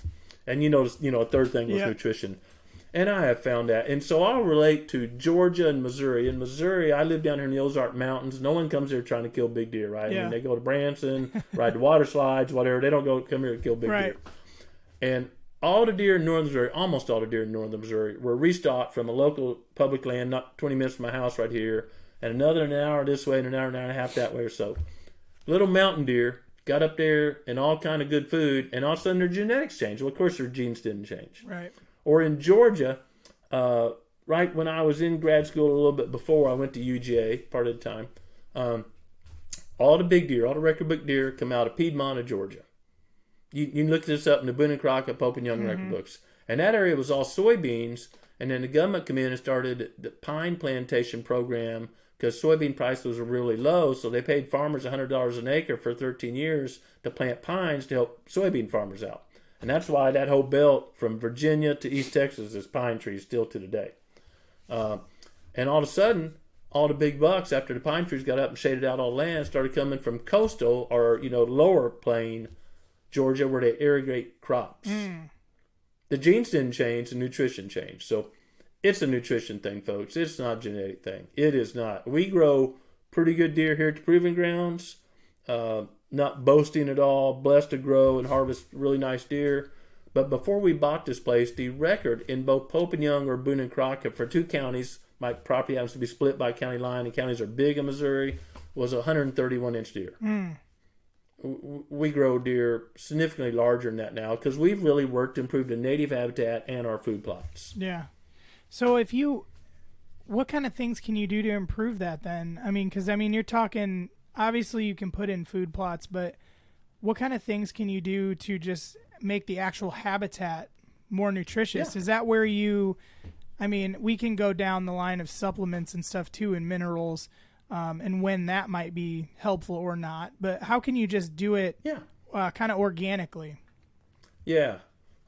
S2: And a third thing was nutrition. And I have found that. And so I'll relate to Georgia and Missouri. In Missouri, I live down here in the Ozark Mountains. No one comes here trying to kill big deer, right?
S1: Yeah.
S2: They go to Branson, ride the water slides, whatever. They don't come here to kill big deer. And all the deer in northern Missouri, almost all the deer in northern Missouri, were restocked from a local public land, not 20 minutes from my house right here, and another an hour this way and an hour and a half that way or so. Little mountain deer got up there and all kind of good food, and all of a sudden their genetics changed. Well, of course their genes didn't change.
S1: Right.
S2: Or in Georgia, right when I was in grad school a little bit before I went to UGA, part of the time, all the big deer, all the record book deer come out of Piedmont of Georgia. You can look this up in the Boone and Crockett, Pope and Young record books. And that area was all soybeans, and then the government came in and started the pine plantation program because soybean prices were really low, so they paid farmers $100 an acre for 13 years to plant pines to help soybean farmers out. And that's why that whole belt from Virginia to East Texas is pine trees still to today. And all of a sudden, all the big bucks, after the pine trees got up and shaded out all the land, started coming from coastal or, lower plain Georgia where they irrigate crops. The genes didn't change, the nutrition changed. So it's a nutrition thing, folks. It's not a genetic thing. It is not. We grow pretty good deer here at the Proving Grounds. not boasting at all, blessed to grow and harvest really nice deer. But before we bought this place, the record in both Pope and Young or Boone and Crockett for 2 counties, my property happens to be split by county line, and counties are big in Missouri, was 131-inch deer. We grow deer significantly larger than that now because we've really worked to improve the native habitat and our food plots.
S1: Yeah. So what kind of things can you do to improve that then? I mean, because you're talking, obviously you can put in food plots, but what kind of things can you do to just make the actual habitat more nutritious?
S2: Yeah.
S1: Is that where we can go down the line of supplements and stuff too, and minerals, and when that might be helpful or not. But how can you just do it kind of organically?
S2: Yeah.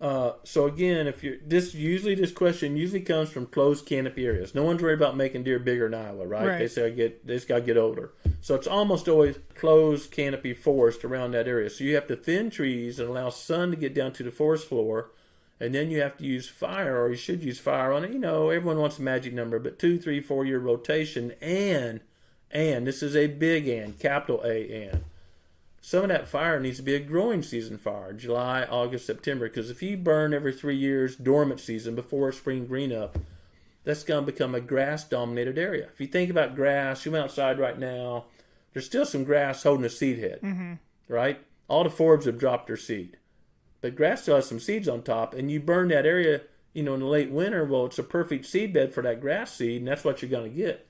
S2: So again, this question usually comes from closed canopy areas. No one's worried about making deer bigger in Iowa, right? They say they just got to get older. So it's almost always closed canopy forest around that area. So you have to thin trees and allow sun to get down to the forest floor, and then you have to use fire, or you should use fire on it. Everyone wants a magic number, but 2, 3, 4 year rotation, and this is a big and, capital A and. Some of that fire needs to be a growing season fire, July, August, September, because if you burn every 3 years, dormant season, before spring green up, that's going to become a grass-dominated area. If you think about grass, you went outside right now, there's still some grass holding a seed head, right? All the forbs have dropped their seed. But grass still has some seeds on top, and you burn that area, in the late winter, well, it's a perfect seed bed for that grass seed, and that's what you're going to get.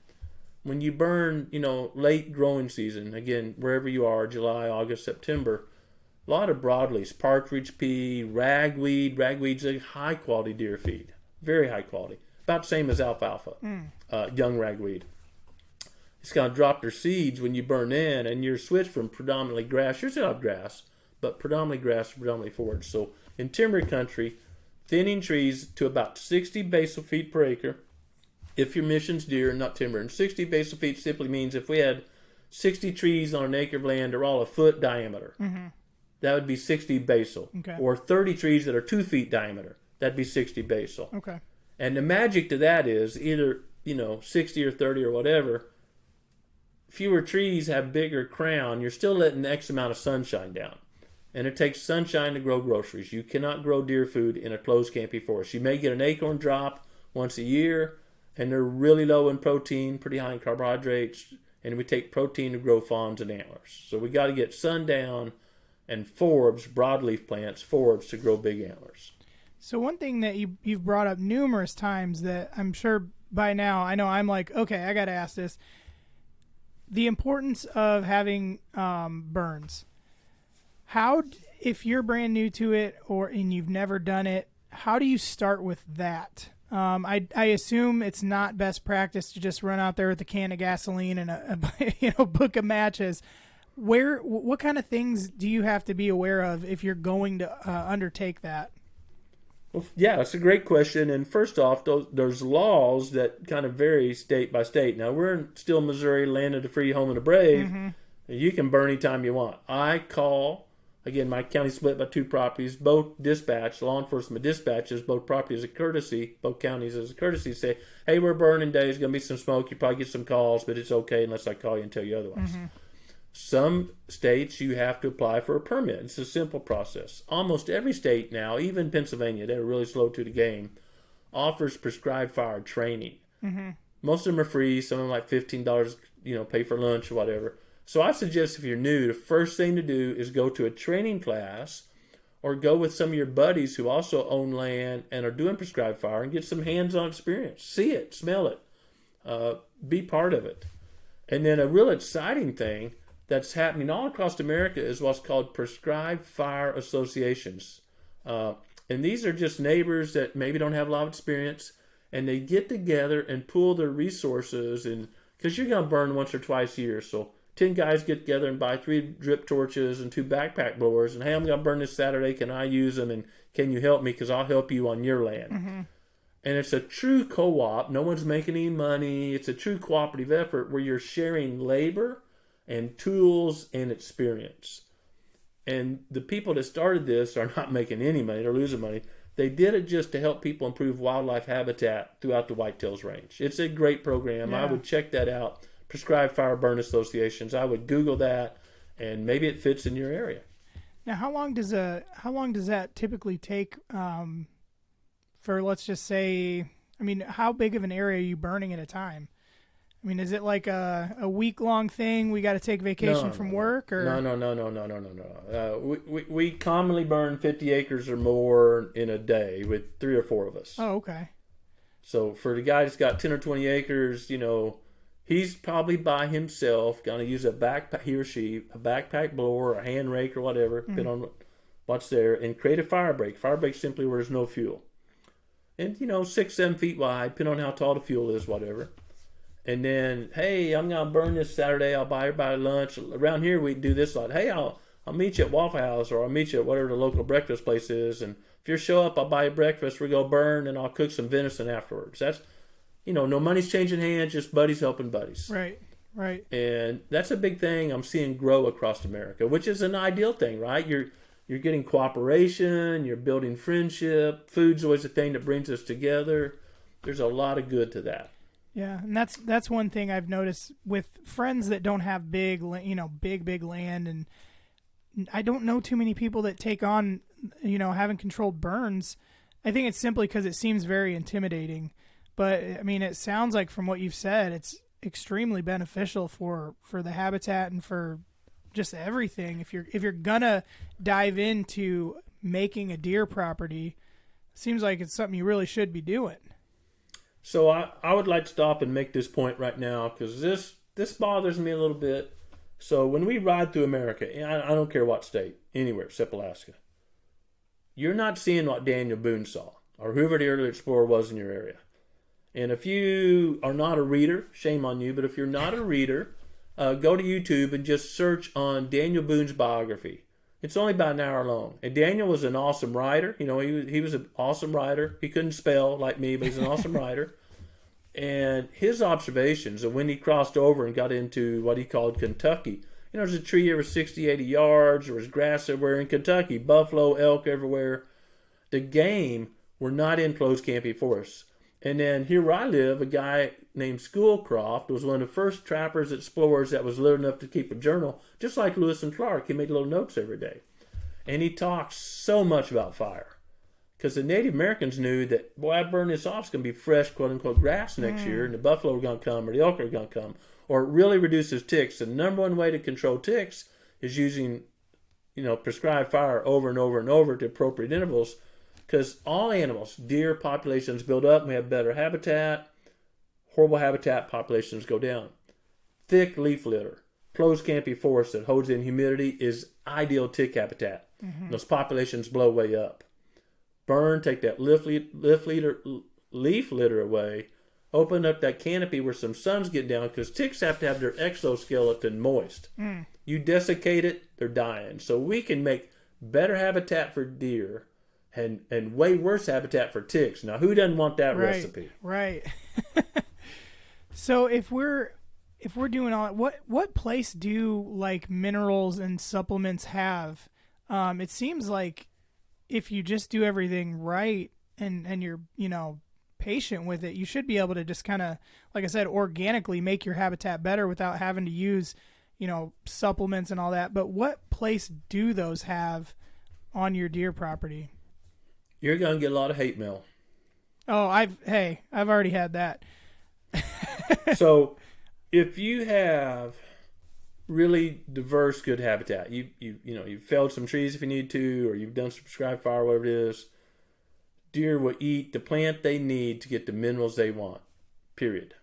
S2: When you burn, late growing season, again, wherever you are, July, August, September, a lot of broadleafs, partridge pea, ragweed. Ragweed's a high-quality deer feed, very high quality, about the same as alfalfa, young ragweed. It's going to drop their seeds when you burn in, and you're switched from predominantly grass. You're still have grass, but predominantly grass, predominantly forage. So in timber country, thinning trees to about 60 basal feet per acre, if your mission's deer, not timber. And 60 basal feet simply means if we had 60 trees on an acre of land, they're all a foot diameter. That would be 60 basal.
S1: Okay.
S2: Or 30 trees that are 2 feet diameter. That'd be 60 basal.
S1: Okay.
S2: And the magic to that is either, 60 or 30 or whatever, fewer trees have bigger crown. You're still letting X amount of sunshine down. And it takes sunshine to grow groceries. You cannot grow deer food in a closed canopy forest. You may get an acorn drop once a year, and they're really low in protein, pretty high in carbohydrates, and we take protein to grow fawns and antlers. So we got to get sundown and forbs, broadleaf plants, forbs to grow big antlers.
S1: So one thing that you've brought up numerous times that I'm sure by now, I know I'm like, okay, I got to ask this. The importance of having burns. How, if you're brand new to it and you've never done it, how do you start with that? I assume it's not best practice to just run out there with a can of gasoline and a book of matches. What kind of things do you have to be aware of if you're going to undertake that?
S2: Well, yeah, that's a great question. And first off, there's laws that kind of vary state by state. Now, we're still Missouri, land of the free, home of the brave. And you can burn anytime you want. I call. Again, my county split by 2 properties. Both dispatch, law enforcement dispatches, both properties as a courtesy, both counties as a courtesy, say, hey, we're burning day. There's going to be some smoke. You probably get some calls, but it's okay unless I call you and tell you otherwise. Some states, you have to apply for a permit. It's a simple process. Almost every state now, even Pennsylvania, they're really slow to the game, offers prescribed fire training. Most of them are free. Some of them like $15, pay for lunch or whatever. So I suggest if you're new, the first thing to do is go to a training class or go with some of your buddies who also own land and are doing prescribed fire and get some hands-on experience. See it, smell it, be part of it. And then a real exciting thing that's happening all across America is what's called prescribed fire associations. And these are just neighbors that maybe don't have a lot of experience, and they get together and pool their resources, and because you're going to burn once or twice a year, so 10 guys get together and buy 3 drip torches and 2 backpack blowers, and hey, I'm going to burn this Saturday. Can I use them? And can you help me? Because I'll help you on your land. And it's a true co-op. No one's making any money. It's a true cooperative effort where you're sharing labor and tools and experience. And the people that started this are not making any money. They're losing money. They did it just to help people improve wildlife habitat throughout the Whitetails Range. It's a great program.
S1: Yeah.
S2: I would check that out. Prescribed Fire Burn Associations. I would Google that and maybe it fits in your area.
S1: Now, how long does that typically take for, let's just say, I mean, how big of an area are you burning at a time? I mean, is it like a week-long thing? We got to take vacation from work? Or
S2: No. We commonly burn 50 acres or more in a day with 3 or 4 of us.
S1: Oh, okay.
S2: So for the guy that's got 10 or 20 acres, he's probably by himself going to use he or she, a backpack blower, a hand rake or whatever, depending on what's there, and create a fire break. Fire break simply where there's no fuel. And, 6-7 feet wide, depending on how tall the fuel is, whatever. And then, hey, I'm going to burn this Saturday. I'll buy everybody lunch. Around here, we do this a lot. Hey, I'll meet you at Waffle House, or I'll meet you at whatever the local breakfast place is. And if you show up, I'll buy you breakfast. We go burn, and I'll cook some venison afterwards. That's, no money's changing hands, just buddies helping buddies.
S1: Right.
S2: And that's a big thing I'm seeing grow across America, which is an ideal thing, right? You're getting cooperation. You're building friendship. Food's always a thing that brings us together. There's a lot of good to that.
S1: Yeah, and that's one thing I've noticed with friends that don't have big land, and I don't know too many people that take on, having controlled burns. I think it's simply because it seems very intimidating. But I mean, it sounds like from what you've said, it's extremely beneficial for the habitat and for just everything. If you're gonna dive into making a deer property, it seems like it's something you really should be doing.
S2: So I would like to stop and make this point right now, because this bothers me a little bit. So when we ride through America, I don't care what state, anywhere except Alaska, you're not seeing what Daniel Boone saw or whoever the early explorer was in your area. And if you are not a reader, shame on you, but if you're not a reader, go to YouTube and just search on Daniel Boone's biography. It's only about an hour long. And Daniel was an awesome writer. He was an awesome writer. He couldn't spell like me, but he's an awesome writer. And his observations of when he crossed over and got into what he called Kentucky. There's a tree every 60, 80 yards. There was grass everywhere in Kentucky. Buffalo, elk everywhere. The game were not in closed canopy forests. And then here where I live, a guy named Schoolcroft was one of the first trappers, explorers that was little enough to keep a journal, just like Lewis and Clark. He made little notes every day. And he talks so much about fire. Because the Native Americans knew that, boy, I burn this off, it's going to be fresh, quote-unquote, grass next year, and the buffalo are going to come, or the elk are going to come. Or it really reduces ticks. The number one way to control ticks is using, prescribed fire over and over and over to appropriate intervals. Because all animals, deer populations build up, we have better habitat. Horrible habitat, populations go down. Thick leaf litter, closed canopy forest that holds in humidity is ideal tick habitat. Mm-hmm. Those populations blow way up. Burn, take that leaf litter away, open up that canopy where some sun's getting down, because ticks have to have their exoskeleton moist. You desiccate it, they're dying. So we can make better habitat for deer and way worse habitat for ticks. Now, who doesn't want that recipe?
S1: Right. So if we're doing all that, what place do like minerals and supplements have? It seems like if you just do everything right and you're patient with it, you should be able to just kind of, like I said, organically make your habitat better without having to use supplements and all that. But what place do those have on your deer property?
S2: You're going to get a lot of hate mail.
S1: Oh, I've already had that.
S2: So if you have really diverse, good habitat, you've felled some trees if you need to, or you've done some prescribed fire, whatever it is, deer will eat the plant they need to get the minerals they want. Period.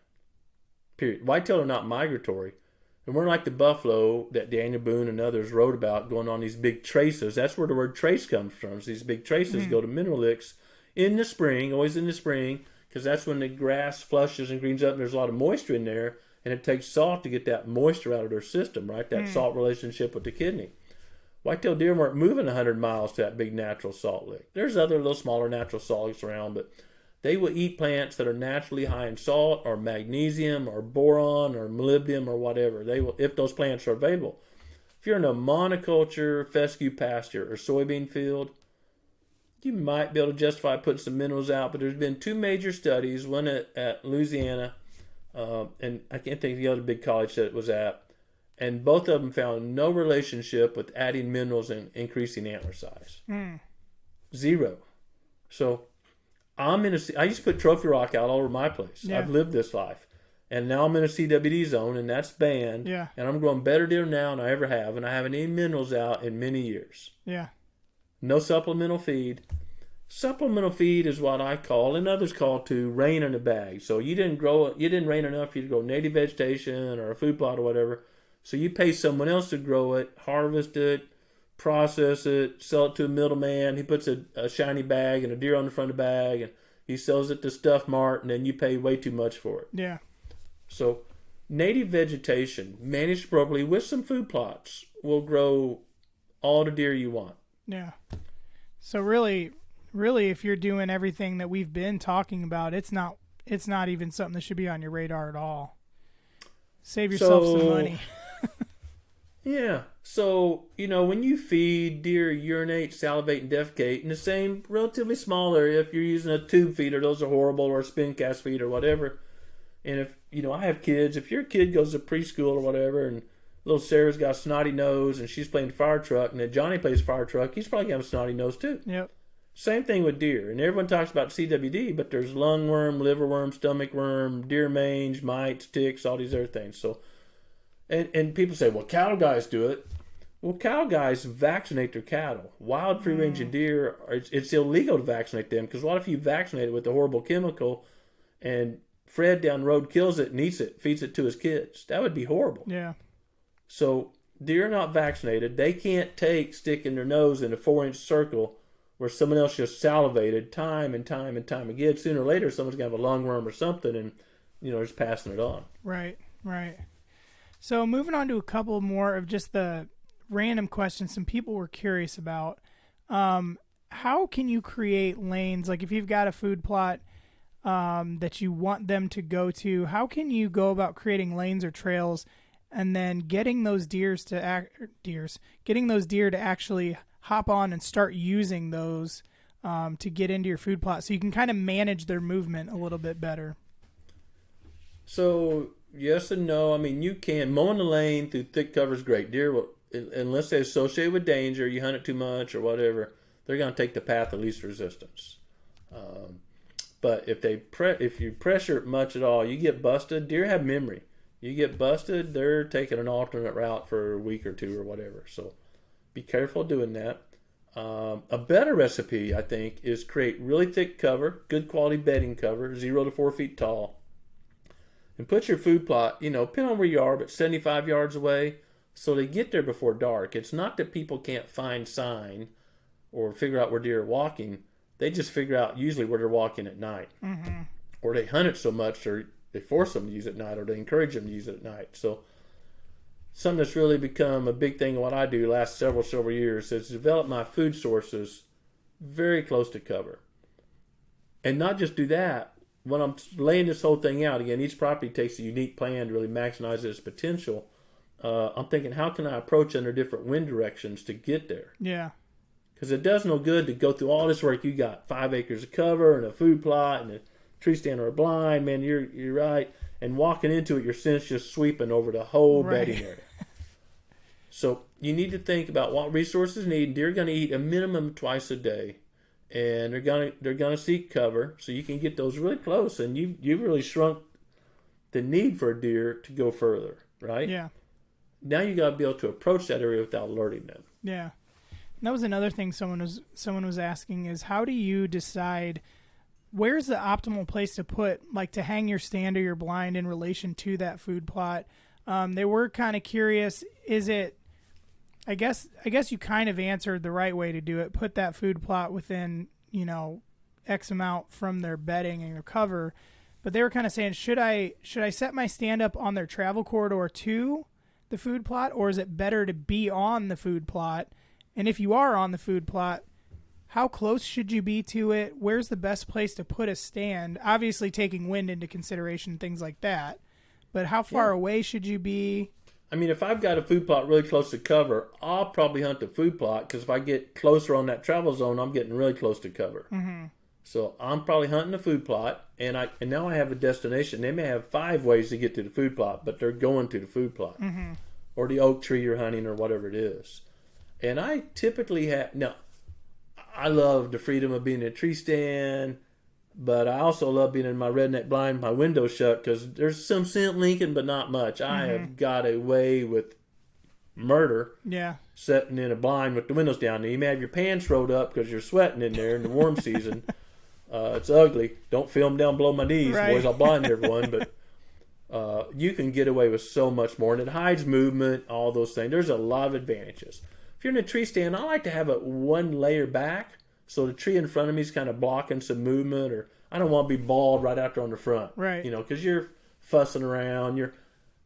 S2: Whitetail are not migratory. And we're like the buffalo that Daniel Boone and others wrote about, going on these big traces. That's where the word trace comes from. So these big traces go to mineral licks in the spring, always in the spring, because that's when the grass flushes and greens up and there's a lot of moisture in there, and it takes salt to get that moisture out of their system, right? That salt relationship with the kidney. Whitetail deer weren't moving 100 miles to that big natural salt lick. There's other little smaller natural salt licks around, but they will eat plants that are naturally high in salt or magnesium or boron or molybdenum or whatever. They will, if those plants are available. If you're in a monoculture, fescue pasture or soybean field, you might be able to justify putting some minerals out, but there's been 2 major studies, one at Louisiana, and I can't think of the other big college that it was at, and both of them found no relationship with adding minerals and increasing antler size. Zero. So I used to put trophy rock out all over my place.
S1: Yeah.
S2: I've lived this life. And now I'm in a CWD zone, and that's banned.
S1: Yeah.
S2: And I'm growing better deer now than I ever have, and I haven't any minerals out in many years.
S1: Yeah.
S2: No supplemental feed. Supplemental feed is what I call, and others call too, rain in a bag. So you didn't rain enough for you to grow native vegetation or a food plot or whatever. So you pay someone else to grow it, harvest it, process it, sell it to a middleman. He puts a shiny bag and a deer on the front of the bag, and he sells it to Stuff Mart, and then you pay way too much for it.
S1: Yeah.
S2: So native vegetation, managed properly with some food plots, will grow all the deer you want.
S1: Yeah. So really, if you're doing everything that we've been talking about, it's not even something that should be on your radar at all. Save yourself some money.
S2: Yeah. So, when you feed, deer urinate, salivate, and defecate in the same relatively small area. If you're using a tube feeder, those are horrible, or a spin cast feed or whatever. And if, I have kids, if your kid goes to preschool or whatever, and little Sarah's got a snotty nose and she's playing fire truck, and then Johnny plays fire truck, he's probably going to have a snotty nose too.
S1: Yep.
S2: Same thing with deer. And everyone talks about CWD, but there's lungworm, liverworm, stomach worm, deer mange, mites, ticks, all these other things. So, and people say, well, cattle guys do it. Well, cow guys vaccinate their cattle. Wild free-range deer, it's illegal to vaccinate them, because what if you vaccinate it with a horrible chemical and Fred down the road kills it and eats it, feeds it to his kids? That would be horrible.
S1: Yeah.
S2: So deer are not vaccinated. They can't sticking their nose in a 4-inch circle where someone else just salivated time and time and time again. Sooner or later, someone's going to have a lungworm or something, and, just passing it on.
S1: Right. So moving on to a couple more of just the random questions some people were curious about. How can you create lanes? Like if you've got a food plot that you want them to go to, how can you go about creating lanes or trails and then getting those deer to actually hop on and start using those to get into your food plot, so you can kind of manage their movement a little bit better?
S2: So yes and no. I mean, you can. Mowing the lane through thick cover is great. Deer will, unless they're associated with danger, you hunt it too much or whatever, they're going to take the path of least resistance. But if you pressure it much at all, you get busted. Deer have memory. You get busted, they're taking an alternate route for a week or two or whatever. So be careful doing that. A better recipe, I think, is create really thick cover, good quality bedding cover, 0 to 4 feet tall, and put your food plot, depending on where you are, but 75 yards away, so they get there before dark. It's not that people can't find sign or figure out where deer are walking. They just figure out usually where they're walking at night. Mm-hmm. Or they hunt it so much, or they force them to use it at night, or they encourage them to use it at night. So something that's really become a big thing in what I do the last several years is develop my food sources very close to cover. And not just do that. When I'm laying this whole thing out, again, each property takes a unique plan to really maximize its potential. I'm thinking, how can I approach under different wind directions to get there?
S1: Yeah.
S2: Because it does no good to go through all this work. You got 5 acres of cover and a food plot and a tree stand or a blind. Man, you're right. And walking into it, your scent's just sweeping over the whole bedding area. So you need to think about what resources need. Deer are going to eat a minimum twice a day, and they're gonna seek cover. So you can get those really close, and you've really shrunk the need for a deer to go further, right?
S1: Yeah.
S2: Now you got to be able to approach that area without alerting them.
S1: Yeah. And that was another thing someone was asking is, how do you decide where's the optimal place to put, like, to hang your stand or your blind in relation to that food plot? They were kind of curious. Is it, I guess you kind of answered the right way to do it. Put that food plot within, X amount from their bedding and their cover. But they were kind of saying, should I set my stand up on their travel corridor to the food plot, or is it better to be on the food plot? And if you are on the food plot, how close should you be to it? Where's the best place to put a stand? Obviously taking wind into consideration, things like that. But how far away should you be?
S2: I mean, if I've got a food plot really close to cover, I'll probably hunt the food plot, because if I get closer on that travel zone, I'm getting really close to cover. Mm-hmm. So I'm probably hunting the food plot, and now I have a destination. They may have 5 ways to get to the food plot, but they're going to the food plot. Mm-hmm. or the oak tree you're hunting or whatever it is. And I typically have, now, I love the freedom of being in a tree stand, but I also love being in my redneck blind, my window shut, because there's some scent linking, but not much. I have got away with murder sitting in a blind with the windows down. You may have your pants rolled up because you're sweating in there in the warm season. It's ugly. Don't film down below my knees, boys. I'll blind everyone. But you can get away with so much more. And it hides movement, all those things. There's a lot of advantages. If you're in a tree stand, I like to have it one layer back so the tree in front of me is kind of blocking some movement, or I don't want to be bald right out there on the front.
S1: Right.
S2: You know, because you're fussing around.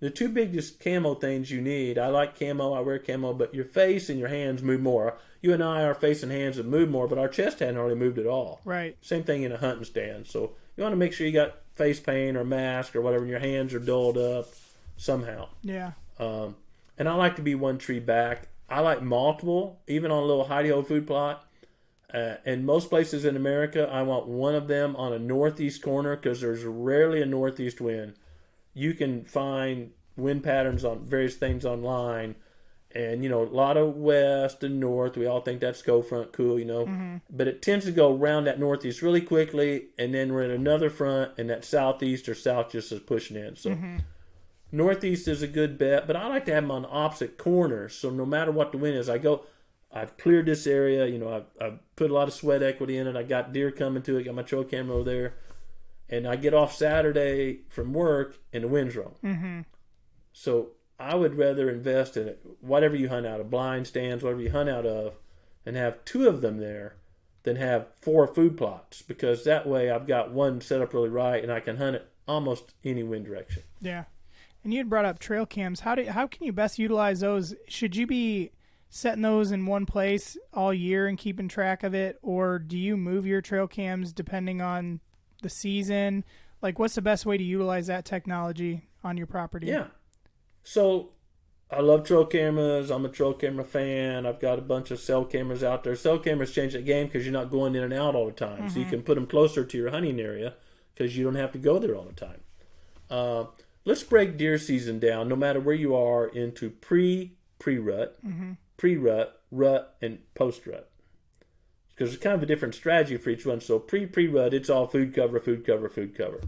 S2: The two biggest camo things you need, I like camo, I wear camo, but your face and your hands move more. You and I, our face and hands have moved more, but our chest hadn't hardly moved at all.
S1: Right.
S2: Same thing in a hunting stand. So you want to make sure you got face paint or mask or whatever, and your hands are dulled up somehow.
S1: Yeah.
S2: And I like to be one tree back. I like multiple, even on a little hidey-ho food plot. In most places in America, I want one of them on a northeast corner because there's rarely a northeast wind. You can find wind patterns on various things online, and, you know, a lot of west and north. We all think that's cold front, cool, you know. But it tends to go around that northeast really quickly, and then we're at another front, and that southeast or south just is pushing in. So northeast is a good bet, but I like to have them on opposite corners. So no matter what the wind is, I've cleared this area. You know, I've put a lot of sweat equity in it. I got deer coming to it. Got my trail camera over there, and I get off Saturday from work, and the wind's wrong. So I would rather invest in it, whatever you hunt out of, blind stands, whatever you hunt out of, and have two of them there than have 4 food plots, because that way I've got one set up really right, and I can hunt it almost any wind direction.
S1: Yeah. And you had brought up trail cams. How can you best utilize those? Should you be setting those in one place all year and keeping track of it, or do you move your trail cams depending on the season? Like, what's the best way to utilize that technology on your property?
S2: Yeah. So I love trail cameras. I'm a trail camera fan. I've got a bunch of cell cameras out there. Cell cameras change that game because you're not going in and out all the time. So you can put them closer to your hunting area because you don't have to go there all the time. Let's break deer season down, no matter where you are, into pre-rut, pre-rut, rut, and post-rut. Because there's kind of a different strategy for each one. So pre-rut, it's all food cover, food cover, food cover.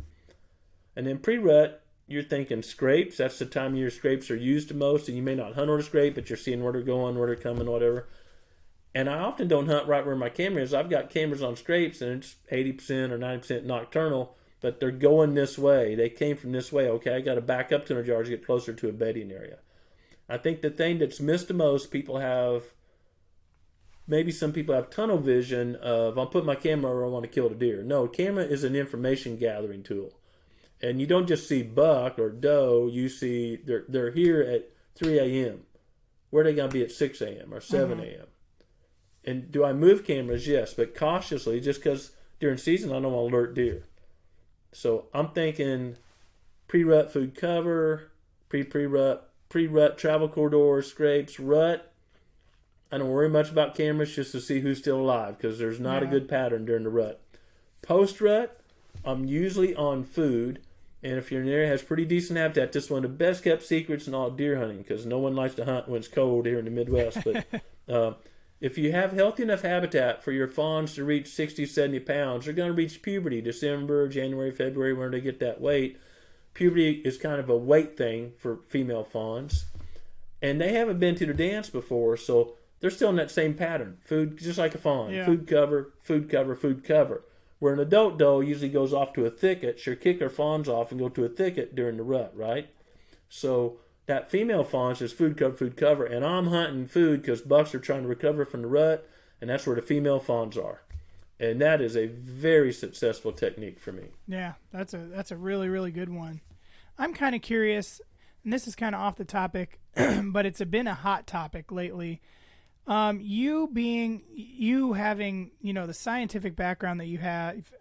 S2: And then pre-rut, you're thinking scrapes. That's the time of year scrapes are used the most. And you may not hunt on a scrape, but you're seeing where they're going, where they're coming, whatever. And I often don't hunt right where my camera is. I've got cameras on scrapes, and it's 80% or 90% nocturnal, but they're going this way. They came from this way. Okay, I got to back up 200 yards to get closer to a bedding area. I think the thing that's missed the most, maybe some people have tunnel vision of, I'll put my camera where I want to kill the deer. No, camera is an information gathering tool. And you don't just see buck or doe, you see they're here at 3 a.m. Where are they going to be at 6 a.m. or 7 a.m.? And do I move cameras? Yes, but cautiously, just because during season I don't want to alert deer. So I'm thinking pre-rut food cover, pre-rut travel corridors, scrapes, rut. I don't worry much about cameras just to see who's still alive because there's not a good pattern during the rut. Post-rut, I'm usually on food, and if you're in an area that has pretty decent habitat, this is one of the best kept secrets in all deer hunting because no one likes to hunt when it's cold here in the Midwest. But if you have healthy enough habitat for your fawns to reach 60, 70 pounds, they're going to reach puberty, December, January, February, when they get that weight. Puberty is kind of a weight thing for female fawns. And they haven't been to the dance before, so they're still in that same pattern. Food, just like a fawn. Yeah. Food cover, food cover, food cover. Where an adult doe usually goes off to a thicket, she'll kick her fawns off and go to a thicket during the rut, right? So that female fawn is food cover, and I'm hunting food because bucks are trying to recover from the rut, and that's where the female fawns are. And that is a very successful technique for me.
S1: Yeah, that's a really, really good one. I'm kind of curious, and this is kind of off the topic, but it's been a hot topic lately. You having, the scientific background that you have,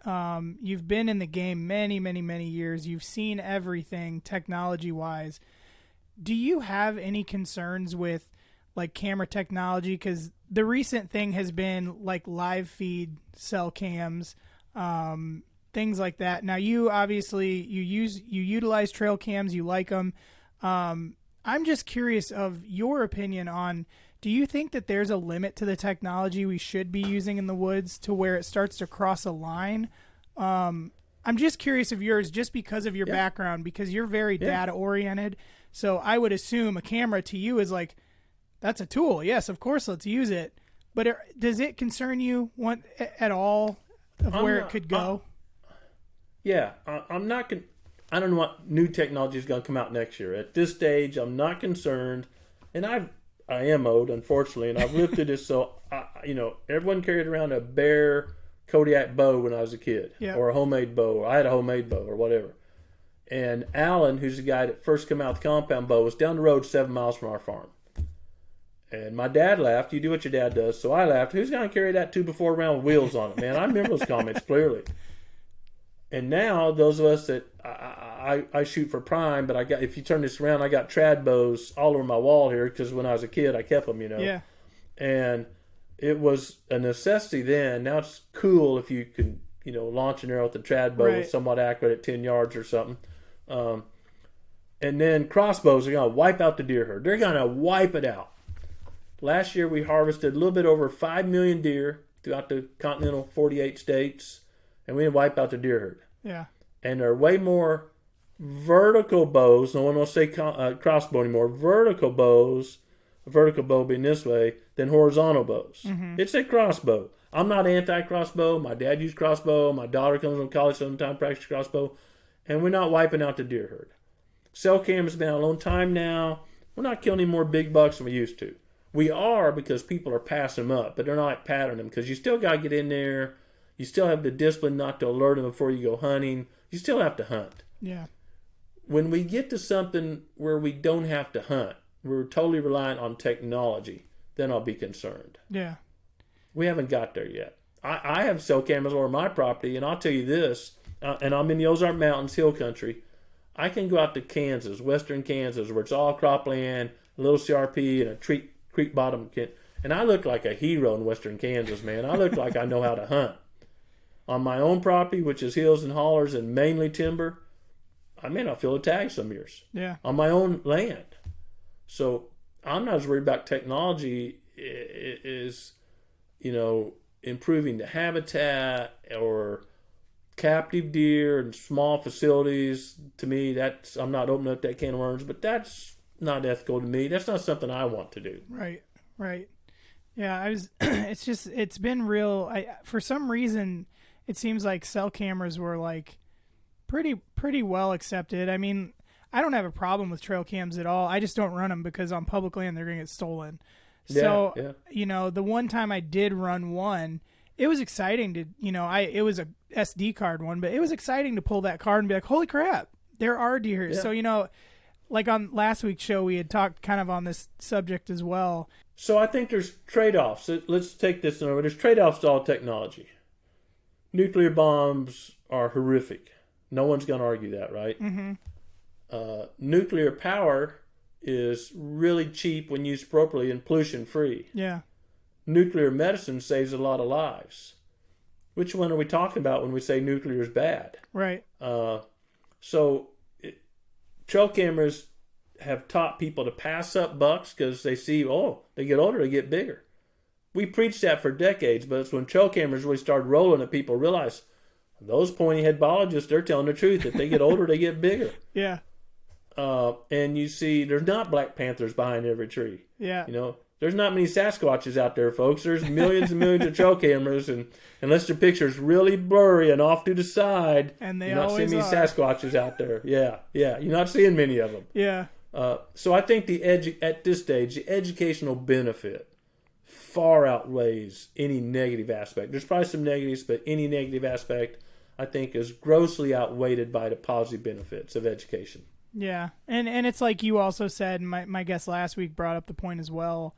S1: you've been in the game many, many, many years. You've seen everything technology-wise. Do you have any concerns with like camera technology? Because the recent thing has been like live feed cell cams, things like that. Now you obviously you utilize trail cams, you like them. I'm just curious of your opinion on, do you think that there's a limit to the technology we should be using in the woods to where it starts to cross a line? I'm just curious of yours, just because of your background, because you're very data oriented. So I would assume a camera to you is like, that's a tool. Yes, of course, let's use it. But does it concern you at all of where it could go?
S2: I'm not. I don't know what new technology is going to come out next year. At this stage, I'm not concerned, and I am old, unfortunately, and I've lived through this. So, everyone carried around a bare Kodiak bow when I was a kid, or a homemade bow, or I had a homemade bow, or whatever. And Alan, who's the guy that first came out with the compound bow, was down the road 7 miles from our farm. And my dad laughed. You do what your dad does. So I laughed. Who's going to carry that 2x4 around with wheels on it, man? I remember those comments clearly. And now, those of us that I shoot for prime, but if you turn this around, I got trad bows all over my wall here because when I was a kid, I kept them,
S1: Yeah.
S2: And it was a necessity then. Now it's cool if you can, launch an arrow with the trad bow somewhat accurate at 10 yards or something. And then crossbows are going to wipe out the deer herd. They're going to wipe it out. Last year we harvested a little bit over 5 million deer throughout the continental 48 states, and we didn't wipe out the deer herd.
S1: Yeah.
S2: And there are way more vertical bows. No one will say crossbow anymore. Vertical bows, a vertical bow being this way, than horizontal bows. Mm-hmm. It's a crossbow. I'm not anti-crossbow. My dad used crossbow. My daughter comes from college sometimes practices crossbow. And we're not wiping out the deer herd. Cell cameras have been out a long time now. We're not killing any more big bucks than we used to. We are because people are passing them up, but they're not like patterning them because you still got to get in there. You still have the discipline not to alert them before you go hunting. You still have to hunt.
S1: Yeah.
S2: When we get to something where we don't have to hunt, we're totally reliant on technology, then I'll be concerned.
S1: Yeah.
S2: We haven't got there yet. I have cell cameras over my property, and I'll tell you this, and I'm in the Ozark Mountains, hill country. I can go out to Kansas, western Kansas, where it's all cropland, a little CRP, and a creek bottom, and I look like a hero in western Kansas, man. I look like I know how to hunt. On my own property, which is hills and hollers and mainly timber, I may not feel a tag some years.
S1: Yeah.
S2: On my own land. So I'm not as worried about technology is, improving the habitat or captive deer and small facilities. To me, I'm not opening up that can of worms, but that's not ethical to me. That's not something I want to do.
S1: Right. Yeah, it's been real. For some reason, it seems like cell cameras were like pretty well accepted. I mean, I don't have a problem with trail cams at all. I just don't run them because on public land they're going to get stolen. So, the one time I did run one, it was exciting to, it was a SD card one, but it was exciting to pull that card and be like, holy crap, there are deer. Yeah. So, like on last week's show, we had talked kind of on this subject as well.
S2: So I think there's trade-offs. Let's take this in order. There's trade-offs to all technology. Nuclear bombs are horrific. No one's going to argue that, right?
S1: Mm-hmm.
S2: Nuclear power is really cheap when used appropriately and pollution-free.
S1: Yeah.
S2: Nuclear medicine saves a lot of lives. Which one are we talking about when we say nuclear is bad?
S1: Right.
S2: Trail cameras have taught people to pass up bucks because they see, they get older, they get bigger. We preached that for decades, but it's when trail cameras really started rolling that people realize those pointy head biologists, they're telling the truth. If they get older, they get bigger.
S1: Yeah.
S2: And you see, there's not black panthers behind every tree.
S1: Yeah.
S2: There's not many Sasquatches out there, folks. There's millions and millions of trail cameras, and unless the picture's really blurry and off to the side,
S1: and
S2: you're not seeing many Sasquatches out there. Yeah. You're not seeing many of them.
S1: Yeah.
S2: So I think at this stage, the educational benefit far outweighs any negative aspect. There's probably some negatives, but any negative aspect, I think, is grossly outweighed by the positive benefits of education.
S1: Yeah, and it's like you also said, my guest last week brought up the point as well.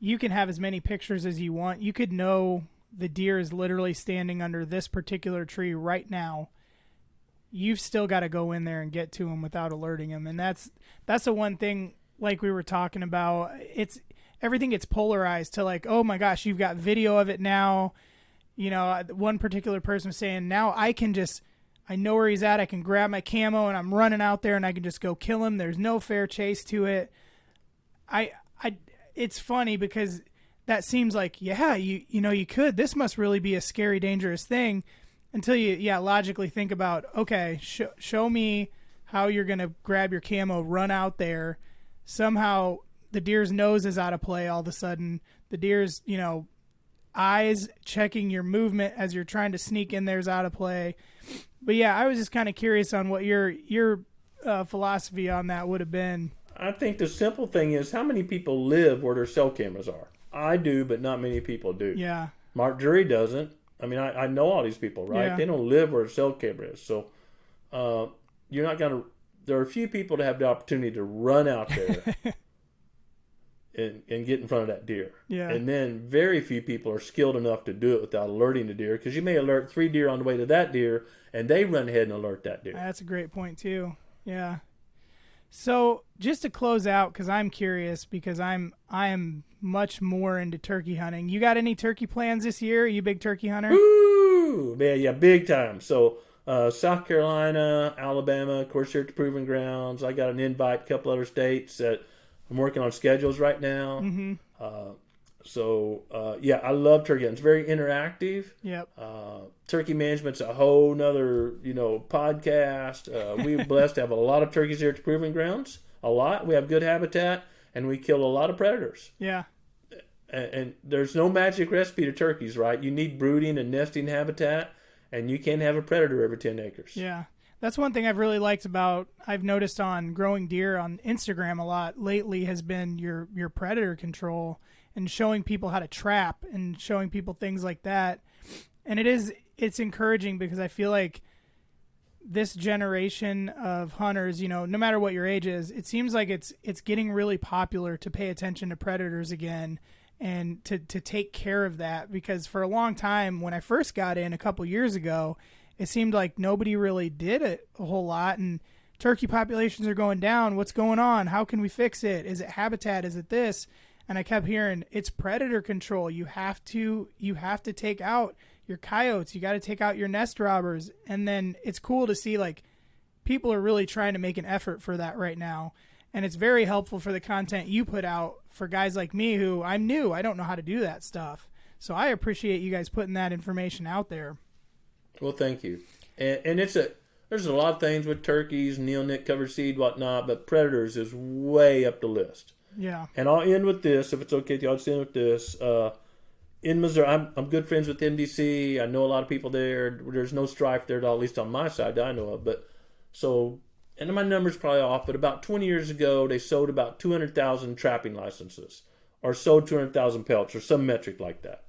S1: You can have as many pictures as you want. You could know the deer is literally standing under this particular tree right now. You've still got to go in there and get to him without alerting him, and that's the one thing. Like we were talking about, everything gets polarized to like, oh my gosh, you've got video of it now. One particular person was saying, now I can I know where he's at. I can grab my camo and I'm running out there and I can just go kill him. There's no fair chase to it. It's funny because that seems like, yeah, you could. This must really be a scary, dangerous thing until you logically think about, okay, show me how you're going to grab your camo, run out there. Somehow the deer's nose is out of play all of a sudden. The deer's, eyes checking your movement as you're trying to sneak in there is out of play. But yeah, I was just kind of curious on what your philosophy on that would have been.
S2: I think the simple thing is how many people live where their cell cameras are. I do, but not many people do.
S1: Yeah.
S2: Mark Drury doesn't. I mean, I know all these people, right?
S1: Yeah.
S2: They don't live where a cell camera is. So you're not going to – there are a few people that have the opportunity to run out there and get in front of that deer.
S1: Yeah.
S2: And then very few people are skilled enough to do it without alerting the deer, because you may alert 3 deer on the way to that deer, and they run ahead and alert that deer.
S1: That's a great point too. Yeah. So just to close out, because I'm curious, because I am much more into turkey hunting. You got any turkey plans this year? Are you a big turkey hunter?
S2: Woo! Man, yeah, big time. So South Carolina, Alabama, of course, you're at the Proving Grounds. I got an invite, a couple other states that I'm working on schedules right now.
S1: Mm-hmm.
S2: I love turkey hunting. It's very interactive.
S1: Yep.
S2: Turkey management's a whole nother, podcast. We're blessed to have a lot of turkeys here at the Proving Grounds. A lot. We have good habitat, and we kill a lot of predators.
S1: Yeah.
S2: And there's no magic recipe to turkeys, right? You need brooding and nesting habitat, and you can't have a predator every 10 acres.
S1: Yeah. That's one thing I've really liked I've noticed on Growing Deer on Instagram a lot lately has been your predator control and showing people how to trap and showing people things like that. And it's encouraging because I feel like this generation of hunters, no matter what your age is, it seems like it's getting really popular to pay attention to predators again and to take care of that, because for a long time when I first got in a couple years ago, it seemed like nobody really did it a whole lot, and turkey populations are going down. What's going on? How can we fix it? Is it habitat? Is it this? And I kept hearing it's predator control. You have to take out your coyotes. You got to take out your nest robbers. And then it's cool to see like people are really trying to make an effort for that right now. And it's very helpful for the content you put out for guys like me who I'm new. I don't know how to do that stuff. So I appreciate you guys putting that information out there.
S2: Well, thank you. And there's a lot of things with turkeys, neonic, covered seed, whatnot, but predators is way up the list.
S1: Yeah.
S2: And I'll end with this, if it's okay with you. I'll just end with this. In Missouri, I'm good friends with MDC. I know a lot of people there. There's no strife there, at least on my side that I know of. And my number's probably off, but about 20 years ago, they sold about 200,000 trapping licenses, or sold 200,000 pelts, or some metric like that.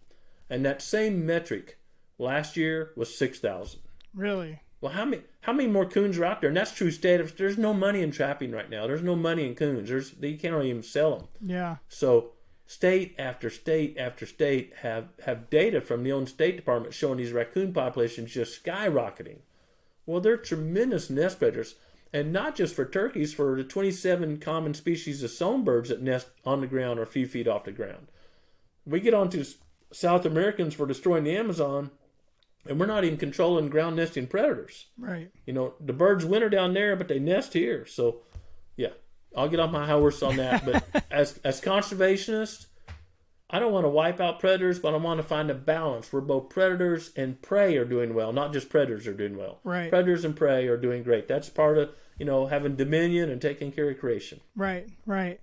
S2: And that same metric last year was 6,000.
S1: Really?
S2: Well, how many more coons are out there? And that's true state. There's no money in trapping right now. There's no money in coons. You can't even sell them.
S1: Yeah.
S2: So state after state after state have data from the own State Department showing these raccoon populations just skyrocketing. Well, they're tremendous nest predators. And not just for turkeys, for the 27 common species of songbirds that nest on the ground or a few feet off the ground. We get on to South Americans for destroying the Amazon, and we're not even controlling ground nesting predators.
S1: Right.
S2: The birds winter down there, but they nest here. So, yeah, I'll get off my high horse on that. But as conservationists, I don't want to wipe out predators, but I want to find a balance where both predators and prey are doing well, not just predators are doing well.
S1: Right.
S2: Predators and prey are doing great. That's part of, having dominion and taking care of creation.
S1: Right, right.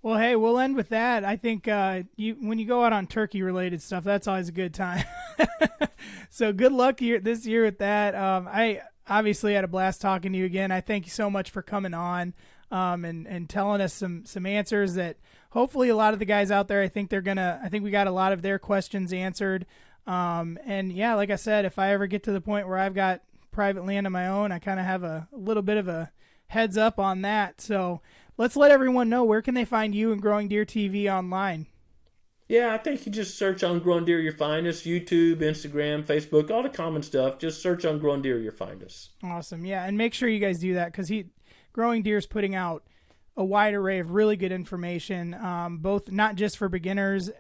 S1: Well, hey, we'll end with that. I think when you go out on turkey-related stuff, that's always a good time. So good luck this year with that. I obviously had a blast talking to you again. I thank you so much for coming on and telling us some answers that hopefully a lot of the guys out there, I think we got a lot of their questions answered. And yeah, like I said, if I ever get to the point where I've got private land of my own, I kind of have a little bit of a heads up on that. So let's let everyone know, where can they find you and Growing Deer TV online?
S2: Yeah, I think you just search on Growing Deer, you'll find us. YouTube, Instagram, Facebook, all the common stuff. Just search on Growing Deer, you'll find us.
S1: Awesome. Yeah, and make sure you guys do that, because Growing Deer is putting out a wide array of really good information, both not just for beginners,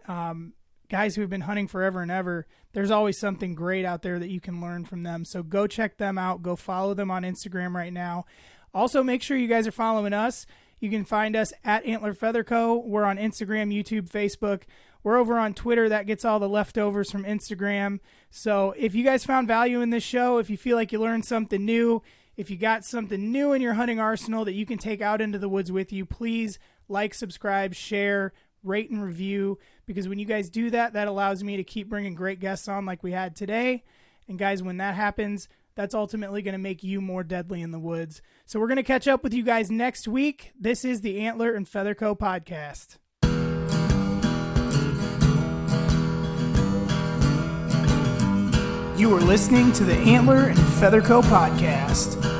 S1: guys who have been hunting forever and ever, there's always something great out there that you can learn from them. So go check them out. Go follow them on Instagram right now. Also, make sure you guys are following us. You can find us at Antler&FeatherCo. We're on Instagram, YouTube, Facebook. We're over on Twitter. That gets all the leftovers from Instagram. So if you guys found value in this show, if you feel like you learned something new, if you got something new in your hunting arsenal that you can take out into the woods with you, please like, subscribe, share, rate, and review. Because when you guys do that, that allows me to keep bringing great guests on like we had today. And guys, when that happens, that's ultimately going to make you more deadly in the woods. So we're going to catch up with you guys next week. This is the Antler&FeatherCo Podcast. You are listening to the Antler&FeatherCo Podcast.